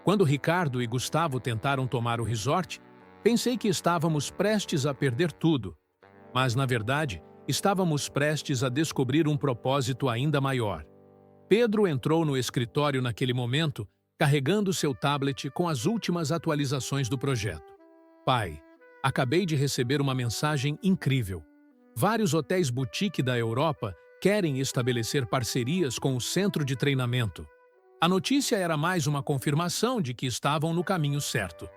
Quando Ricardo e Gustavo tentaram tomar o resort, pensei que estávamos prestes a perder tudo. Mas, na verdade, estávamos prestes a descobrir um propósito ainda maior. Pedro entrou no escritório naquele momento, carregando seu tablet com as últimas atualizações do projeto. Pai, acabei de receber uma mensagem incrível. Vários hotéis boutique da Europa querem estabelecer parcerias com o centro de treinamento. A notícia era mais uma confirmação de que estavam no caminho certo.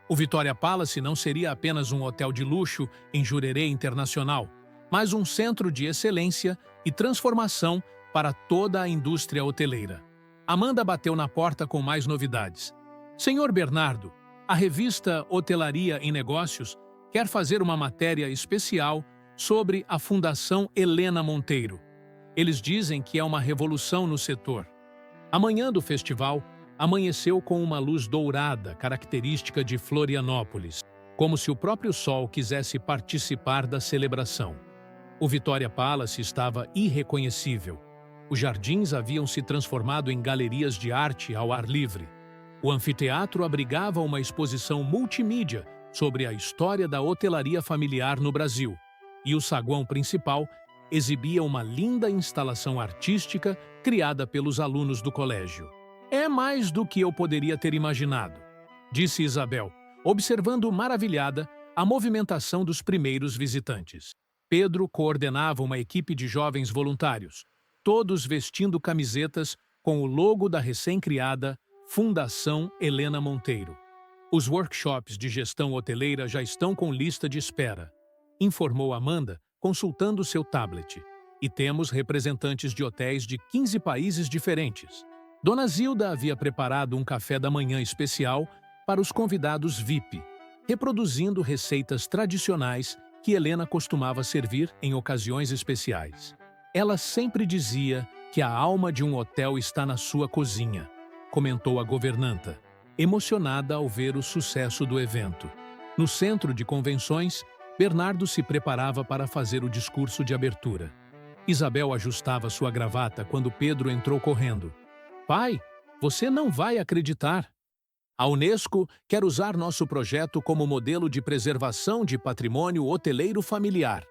O Vitória Palace não seria apenas um hotel de luxo em Jurerê Internacional, mas um centro de excelência e transformação para toda a indústria hoteleira. Amanda bateu na porta com mais novidades. Senhor Bernardo, a revista Hotelaria em Negócios quer fazer uma matéria especial sobre a Fundação Helena Monteiro. Eles dizem que é uma revolução no setor. A manhã do festival amanheceu com uma luz dourada, característica de Florianópolis, como se o próprio sol quisesse participar da celebração. O Vitória Palace estava irreconhecível. Os jardins haviam se transformado em galerias de arte ao ar livre. O anfiteatro abrigava uma exposição multimídia sobre a história da hotelaria familiar no Brasil, e o saguão principal exibia uma linda instalação artística criada pelos alunos do colégio. É mais do que eu poderia ter imaginado, disse Isabel, observando maravilhada a movimentação dos primeiros visitantes. Pedro coordenava uma equipe de jovens voluntários, todos vestindo camisetas com o logo da recém-criada Fundação Helena Monteiro. Os workshops de gestão hoteleira já estão com lista de espera, informou Amanda, consultando seu tablet. E temos representantes de hotéis de 15 países diferentes. Dona Zilda havia preparado um café da manhã especial para os convidados VIP, reproduzindo receitas tradicionais que Helena costumava servir em ocasiões especiais. Ela sempre dizia que a alma de um hotel está na sua cozinha, comentou a governanta, emocionada ao ver o sucesso do evento. No centro de convenções, Bernardo se preparava para fazer o discurso de abertura. Isabel ajustava sua gravata quando Pedro entrou correndo. Pai, você não vai acreditar. A Unesco quer usar nosso projeto como modelo de preservação de patrimônio hoteleiro familiar.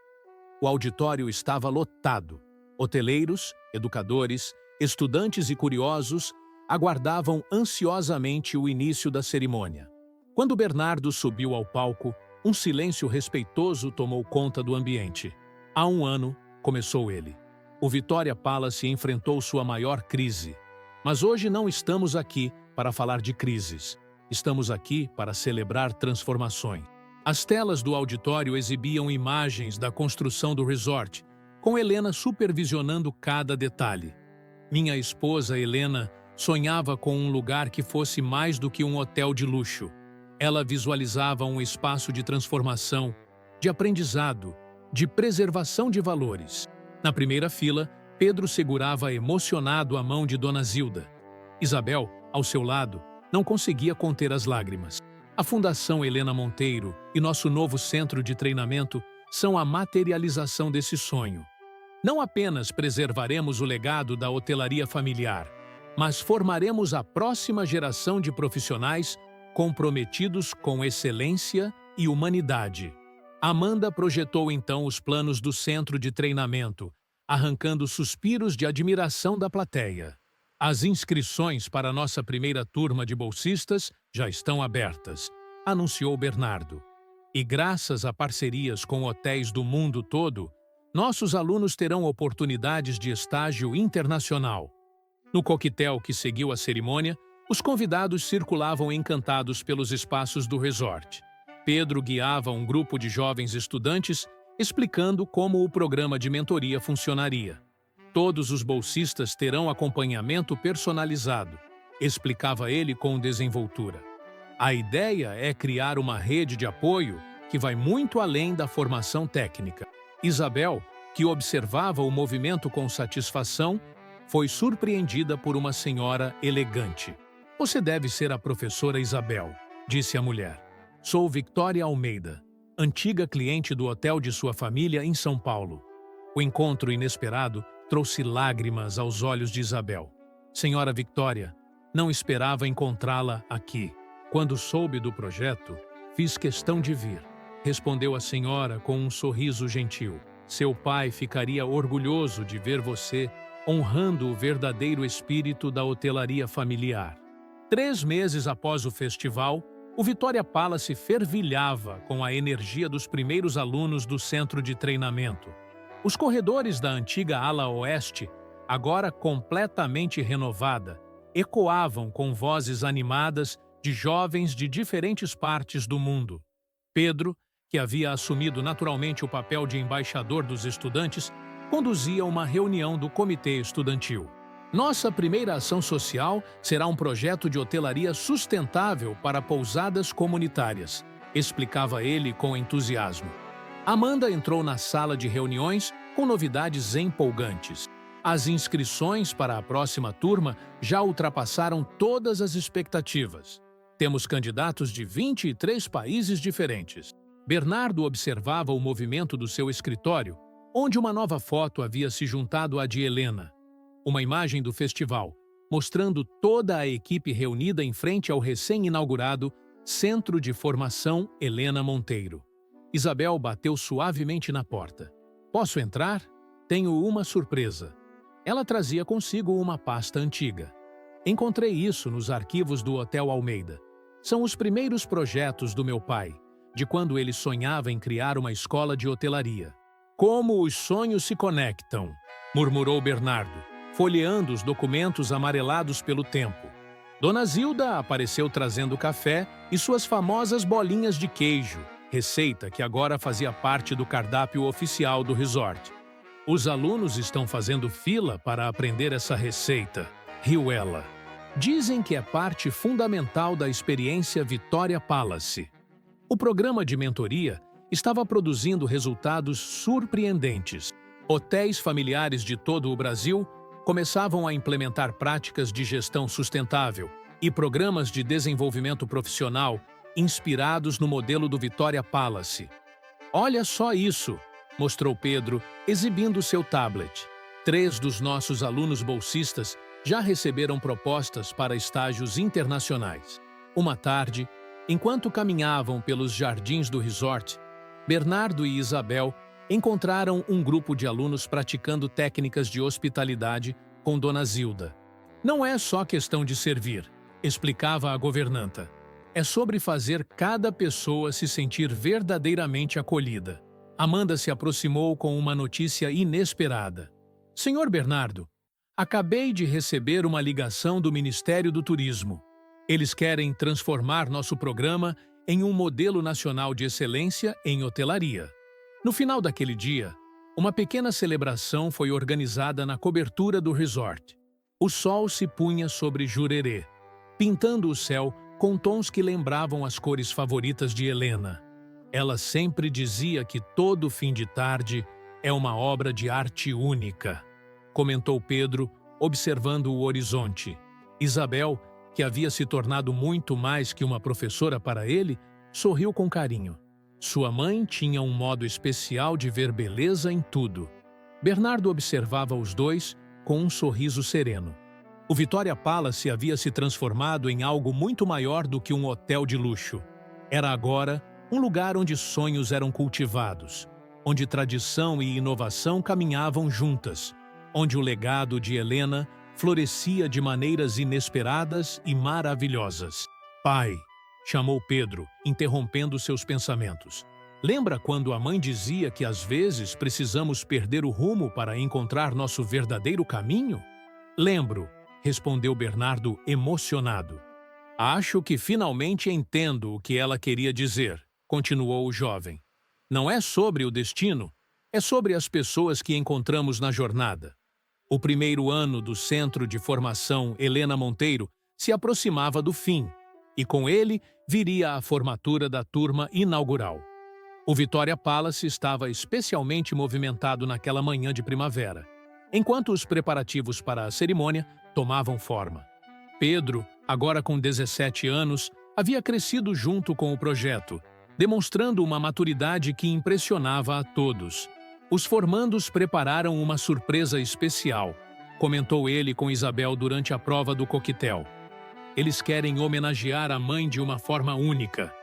O auditório estava lotado. Hoteleiros, educadores, estudantes e curiosos aguardavam ansiosamente o início da cerimônia. Quando Bernardo subiu ao palco, um silêncio respeitoso tomou conta do ambiente. Há um ano, começou ele, o Vitória Palace enfrentou sua maior crise. Mas hoje não estamos aqui para falar de crises. Estamos aqui para celebrar transformações. As telas do auditório exibiam imagens da construção do resort, com Helena supervisionando cada detalhe. Minha esposa, Helena, sonhava com um lugar que fosse mais do que um hotel de luxo. Ela visualizava um espaço de transformação, de aprendizado, de preservação de valores. Na primeira fila, Pedro segurava emocionado a mão de Dona Zilda. Isabel, ao seu lado, não conseguia conter as lágrimas. A Fundação Helena Monteiro e nosso novo centro de treinamento são a materialização desse sonho. Não apenas preservaremos o legado da hotelaria familiar, mas formaremos a próxima geração de profissionais comprometidos com excelência e humanidade. Amanda projetou então os planos do centro de treinamento, arrancando suspiros de admiração da plateia. As inscrições para nossa primeira turma de bolsistas já estão abertas, anunciou Bernardo. E graças a parcerias com hotéis do mundo todo, nossos alunos terão oportunidades de estágio internacional. No coquetel que seguiu a cerimônia, os convidados circulavam encantados pelos espaços do resort. Pedro guiava um grupo de jovens estudantes, explicando como o programa de mentoria funcionaria. Todos os bolsistas terão acompanhamento personalizado, explicava ele com desenvoltura. A ideia é criar uma rede de apoio que vai muito além da formação técnica. Isabel, que observava o movimento com satisfação, foi surpreendida por uma senhora elegante. Você deve ser a professora Isabel, disse a mulher. Sou Victoria Almeida. antiga cliente do hotel de sua família em São Paulo. O encontro inesperado trouxe lágrimas aos olhos de Isabel. Senhora Victória, não esperava encontrá-la aqui. Quando soube do projeto, fiz questão de vir, respondeu a senhora com um sorriso gentil. Seu pai ficaria orgulhoso de ver você honrando o verdadeiro espírito da hotelaria familiar. 3 meses após o festival, o Vitória Palace fervilhava com a energia dos primeiros alunos do centro de treinamento. Os corredores da antiga ala oeste, agora completamente renovada, ecoavam com vozes animadas de jovens de diferentes partes do mundo. Pedro, que havia assumido naturalmente o papel de embaixador dos estudantes, conduzia uma reunião do comitê estudantil. Nossa primeira ação social será um projeto de hotelaria sustentável para pousadas comunitárias, explicava ele com entusiasmo. Amanda entrou na sala de reuniões com novidades empolgantes. As inscrições para a próxima turma já ultrapassaram todas as expectativas. Temos candidatos de 23 países diferentes. Bernardo observava o movimento do seu escritório, onde uma nova foto havia se juntado à de Helena. Uma imagem do festival, mostrando toda a equipe reunida em frente ao recém-inaugurado Centro de Formação Helena Monteiro. Isabel bateu suavemente na porta. Posso entrar? Tenho uma surpresa. Ela trazia consigo uma pasta antiga. Encontrei isso nos arquivos do Hotel Almeida. São os primeiros projetos do meu pai, de quando ele sonhava em criar uma escola de hotelaria. Como os sonhos se conectam, murmurou Bernardo, folheando os documentos amarelados pelo tempo. Dona Zilda apareceu trazendo café e suas famosas bolinhas de queijo, receita que agora fazia parte do cardápio oficial do resort. Os alunos estão fazendo fila para aprender essa receita, riu ela. Dizem que é parte fundamental da experiência Vitória Palace. O programa de mentoria estava produzindo resultados surpreendentes. Hotéis familiares de todo o Brasil começavam a implementar práticas de gestão sustentável e programas de desenvolvimento profissional inspirados no modelo do Vitória Palace. Olha só isso, mostrou Pedro, exibindo seu tablet. 3 dos nossos alunos bolsistas já receberam propostas para estágios internacionais. Uma tarde, enquanto caminhavam pelos jardins do resort, Bernardo e Isabel encontraram um grupo de alunos praticando técnicas de hospitalidade com Dona Zilda. Não é só questão de servir, explicava a governanta. É sobre fazer cada pessoa se sentir verdadeiramente acolhida. Amanda se aproximou com uma notícia inesperada. Senhor Bernardo, acabei de receber uma ligação do Ministério do Turismo. Eles querem transformar nosso programa em um modelo nacional de excelência em hotelaria. No final daquele dia, uma pequena celebração foi organizada na cobertura do resort. O sol se punha sobre Jurerê, pintando o céu com tons que lembravam as cores favoritas de Helena. Ela sempre dizia que todo fim de tarde é uma obra de arte única, comentou Pedro, observando o horizonte. Isabel, que havia se tornado muito mais que uma professora para ele, sorriu com carinho. Sua mãe tinha um modo especial de ver beleza em tudo. Bernardo observava os dois com um sorriso sereno. O Vitória Palace havia se transformado em algo muito maior do que um hotel de luxo. Era agora um lugar onde sonhos eram cultivados, onde tradição e inovação caminhavam juntas, onde o legado de Helena florescia de maneiras inesperadas e maravilhosas. Pai, chamou Pedro, interrompendo seus pensamentos. Lembra quando a mãe dizia que às vezes precisamos perder o rumo para encontrar nosso verdadeiro caminho? Lembro, respondeu Bernardo emocionado. Acho que finalmente entendo o que ela queria dizer, continuou o jovem. Não é sobre o destino, é sobre as pessoas que encontramos na jornada. O primeiro ano do Centro de Formação Helena Monteiro se aproximava do fim, e com ele viria a formatura da turma inaugural. O Vitória Palace estava especialmente movimentado naquela manhã de primavera, enquanto os preparativos para a cerimônia tomavam forma. Pedro, agora com 17 anos, havia crescido junto com o projeto, demonstrando uma maturidade que impressionava a todos. Os formandos prepararam uma surpresa especial, comentou ele com Isabel durante a prova do coquetel. Eles querem homenagear a mãe de uma forma única.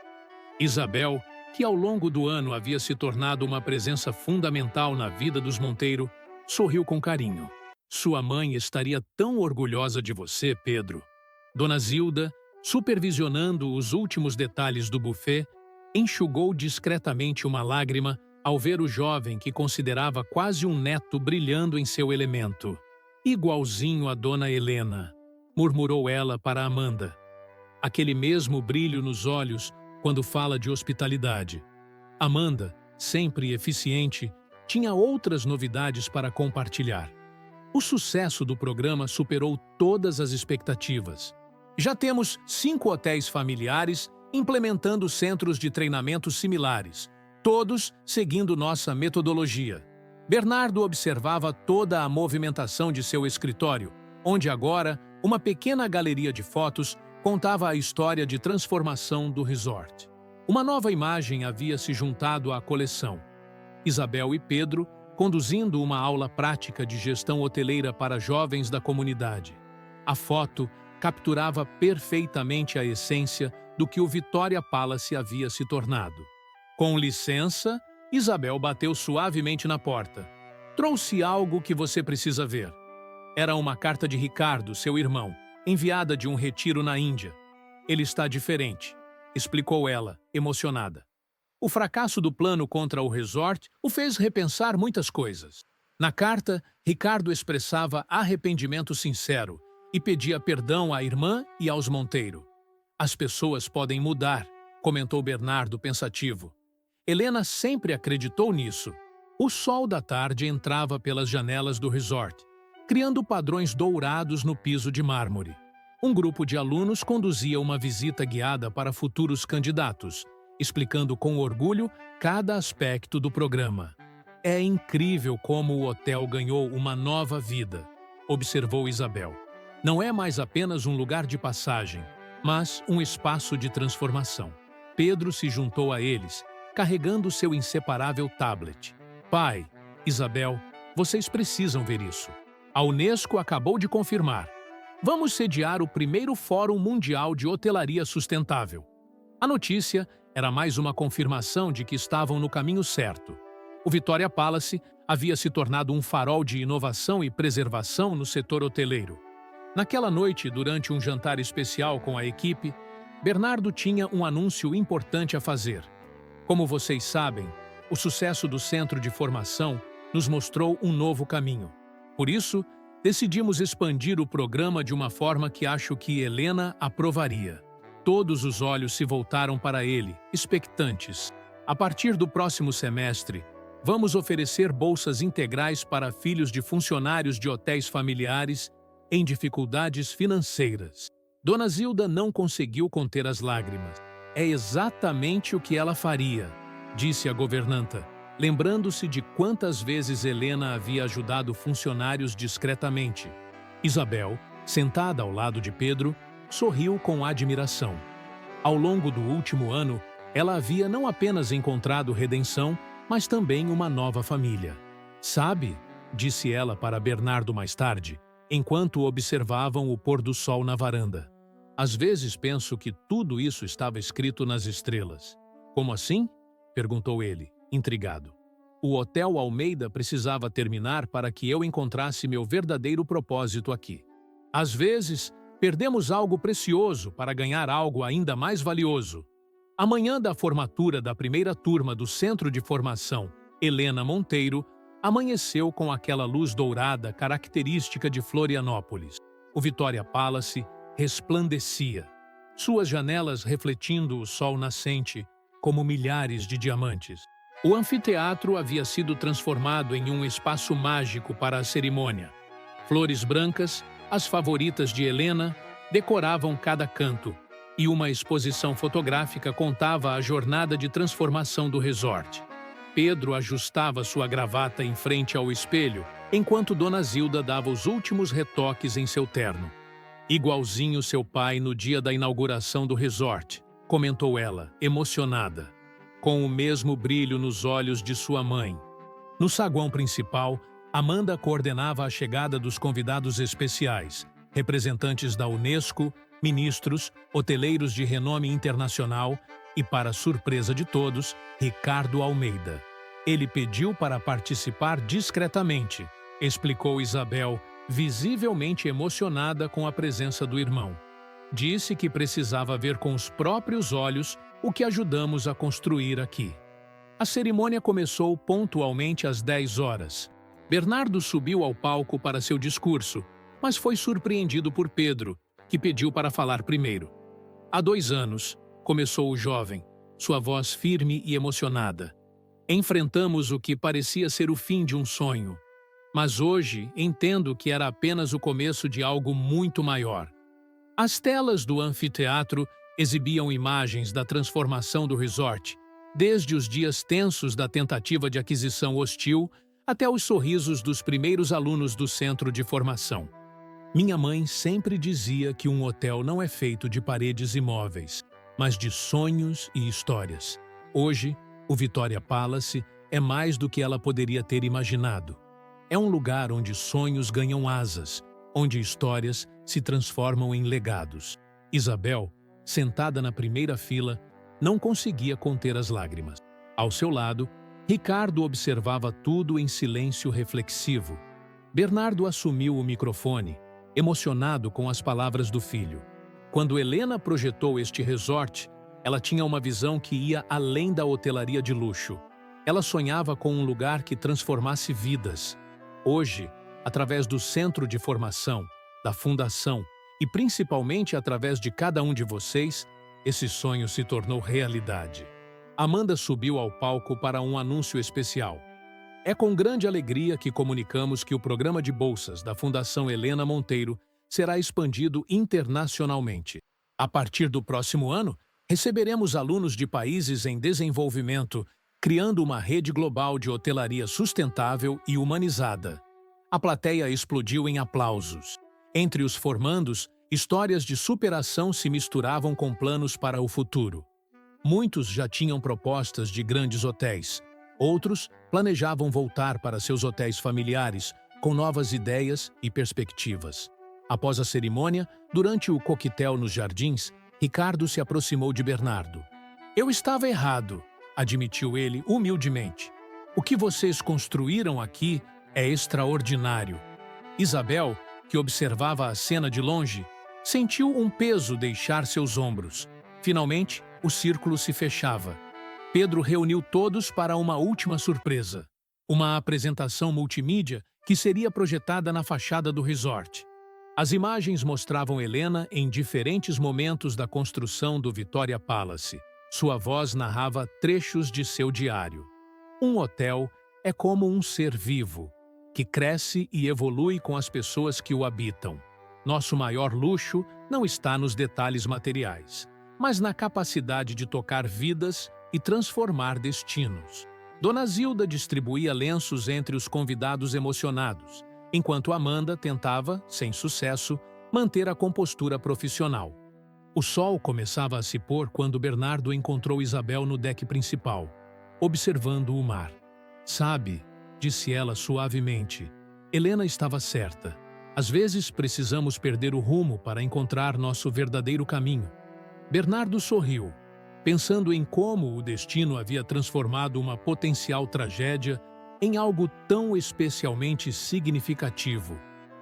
Isabel, que ao longo do ano havia se tornado uma presença fundamental na vida dos Monteiro, sorriu com carinho. Sua mãe estaria tão orgulhosa de você, Pedro. Dona Zilda, supervisionando os últimos detalhes do buffet, enxugou discretamente uma lágrima ao ver o jovem que considerava quase um neto brilhando em seu elemento. Igualzinho a Dona Helena, murmurou ela para Amanda. Aquele mesmo brilho nos olhos quando fala de hospitalidade. Amanda, sempre eficiente, tinha outras novidades para compartilhar. O sucesso do programa superou todas as expectativas. Já temos 5 hotéis familiares implementando centros de treinamento similares, todos seguindo nossa metodologia. Bernardo observava toda a movimentação de seu escritório, onde agora uma pequena galeria de fotos contava a história de transformação do resort. Uma nova imagem havia se juntado à coleção. Isabel e Pedro conduzindo uma aula prática de gestão hoteleira para jovens da comunidade. A foto capturava perfeitamente a essência do que o Vitória Palace havia se tornado. Com licença, Isabel bateu suavemente na porta. Trouxe algo que você precisa ver. Era uma carta de Ricardo, seu irmão, enviada de um retiro na Índia. Ele está diferente, explicou ela, emocionada. O fracasso do plano contra o resort o fez repensar muitas coisas. Na carta, Ricardo expressava arrependimento sincero e pedia perdão à irmã e aos Monteiro. As pessoas podem mudar, comentou Bernardo pensativo. Helena sempre acreditou nisso. O sol da tarde entrava pelas janelas do resort, criando padrões dourados no piso de mármore. Um grupo de alunos conduzia uma visita guiada para futuros candidatos, explicando com orgulho cada aspecto do programa. É incrível como o hotel ganhou uma nova vida, observou Isabel. Não é mais apenas um lugar de passagem, mas um espaço de transformação. Pedro se juntou a eles, carregando seu inseparável tablet. Pai, Isabel, vocês precisam ver isso. A Unesco acabou de confirmar. Vamos sediar o primeiro Fórum Mundial de Hotelaria Sustentável. A notícia era mais uma confirmação de que estavam no caminho certo. O Vitória Palace havia se tornado um farol de inovação e preservação no setor hoteleiro. Naquela noite, durante um jantar especial com a equipe, Bernardo tinha um anúncio importante a fazer. Como vocês sabem, o sucesso do centro de formação nos mostrou um novo caminho. Por isso, decidimos expandir o programa de uma forma que acho que Helena aprovaria. Todos os olhos se voltaram para ele, expectantes. A partir do próximo semestre, vamos oferecer bolsas integrais para filhos de funcionários de hotéis familiares em dificuldades financeiras. Dona Zilda não conseguiu conter as lágrimas. É exatamente o que ela faria, disse a governanta, lembrando-se de quantas vezes Helena havia ajudado funcionários discretamente. Isabel, sentada ao lado de Pedro, sorriu com admiração. Ao longo do último ano, ela havia não apenas encontrado redenção, mas também uma nova família. Sabe, disse ela para Bernardo mais tarde, enquanto observavam o pôr do sol na varanda. Às vezes penso que tudo isso estava escrito nas estrelas. Como assim? Perguntou ele, intrigado. O Hotel Almeida precisava terminar para que eu encontrasse meu verdadeiro propósito aqui. Às vezes, perdemos algo precioso para ganhar algo ainda mais valioso. A manhã da formatura da primeira turma do Centro de Formação, Helena Monteiro, amanheceu com aquela luz dourada característica de Florianópolis. O Vitória Palace resplandecia, suas janelas refletindo o sol nascente como milhares de diamantes. O anfiteatro havia sido transformado em um espaço mágico para a cerimônia. Flores brancas, as favoritas de Helena, decoravam cada canto, e uma exposição fotográfica contava a jornada de transformação do resort. Pedro ajustava sua gravata em frente ao espelho, enquanto Dona Zilda dava os últimos retoques em seu terno. Igualzinho seu pai no dia da inauguração do resort, comentou ela, emocionada. com o mesmo brilho nos olhos de sua mãe. No saguão principal, Amanda coordenava a chegada dos convidados especiais, representantes da Unesco, ministros, hoteleiros de renome internacional e, para surpresa de todos, Ricardo Almeida. Ele pediu para participar discretamente, explicou Isabel, visivelmente emocionada com a presença do irmão. Disse que precisava ver com os próprios olhos o que ajudamos a construir aqui. A cerimônia começou pontualmente às 10 horas. Bernardo subiu ao palco para seu discurso, mas foi surpreendido por Pedro, que pediu para falar primeiro. Há 2 anos, começou o jovem, sua voz firme e emocionada. Enfrentamos o que parecia ser o fim de um sonho. Mas hoje entendo que era apenas o começo de algo muito maior. As telas do anfiteatro exibiam imagens da transformação do resort, desde os dias tensos da tentativa de aquisição hostil até os sorrisos dos primeiros alunos do centro de formação. Minha mãe sempre dizia que um hotel não é feito de paredes imóveis, mas de sonhos e histórias. Hoje, o Vitória Palace é mais do que ela poderia ter imaginado. É um lugar onde sonhos ganham asas, onde histórias se transformam em legados. Isabel, sentada na primeira fila, não conseguia conter as lágrimas. Ao seu lado, Ricardo observava tudo em silêncio reflexivo. Bernardo assumiu o microfone, emocionado com as palavras do filho. Quando Helena projetou este resort, ela tinha uma visão que ia além da hotelaria de luxo. Ela sonhava com um lugar que transformasse vidas. Hoje, através do centro de formação, da fundação e principalmente através de cada um de vocês, esse sonho se tornou realidade. Amanda subiu ao palco para um anúncio especial. É com grande alegria que comunicamos que o programa de bolsas da Fundação Helena Monteiro será expandido internacionalmente. A partir do próximo ano, receberemos alunos de países em desenvolvimento, criando uma rede global de hotelaria sustentável e humanizada. A plateia explodiu em aplausos. Entre os formandos, histórias de superação se misturavam com planos para o futuro. Muitos já tinham propostas de grandes hotéis. Outros planejavam voltar para seus hotéis familiares, com novas ideias e perspectivas. Após a cerimônia, durante o coquetel nos jardins, Ricardo se aproximou de Bernardo. "Eu estava errado", admitiu ele humildemente. "O que vocês construíram aqui é extraordinário." Isabel, que observava a cena de longe, sentiu um peso deixar seus ombros. Finalmente, o círculo se fechava. Pedro reuniu todos para uma última surpresa. Uma apresentação multimídia que seria projetada na fachada do resort. As imagens mostravam Helena em diferentes momentos da construção do Vitória Palace. Sua voz narrava trechos de seu diário. Um hotel é como um ser vivo, que cresce e evolui com as pessoas que o habitam. Nosso maior luxo não está nos detalhes materiais, mas na capacidade de tocar vidas e transformar destinos. Dona Zilda distribuía lenços entre os convidados emocionados, enquanto Amanda tentava, sem sucesso, manter a compostura profissional. O sol começava a se pôr quando Bernardo encontrou Isabel no deck principal, observando o mar. "Sabe", disse ela suavemente, "Helena estava certa. Às vezes precisamos perder o rumo para encontrar nosso verdadeiro caminho." Bernardo sorriu, pensando em como o destino havia transformado uma potencial tragédia em algo tão especialmente significativo.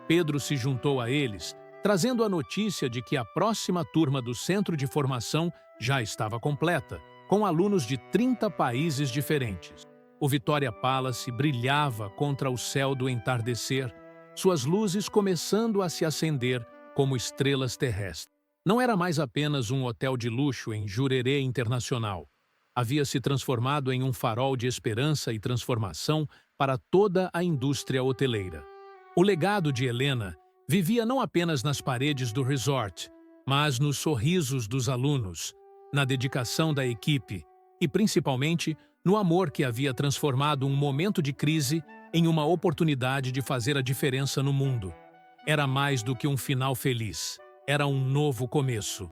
Pedro se juntou a eles, trazendo a notícia de que a próxima turma do centro de formação já estava completa, com alunos de 30 países diferentes. O Vitória Palace brilhava contra o céu do entardecer, suas luzes começando a se acender como estrelas terrestres. Não era mais apenas um hotel de luxo em Jurerê Internacional. Havia se transformado em um farol de esperança e transformação para toda a indústria hoteleira. O legado de Helena vivia não apenas nas paredes do resort, mas nos sorrisos dos alunos, na dedicação da equipe e, principalmente, no amor que havia transformado um momento de crise em uma oportunidade de fazer a diferença no mundo. Era mais do que um final feliz. Era um novo começo.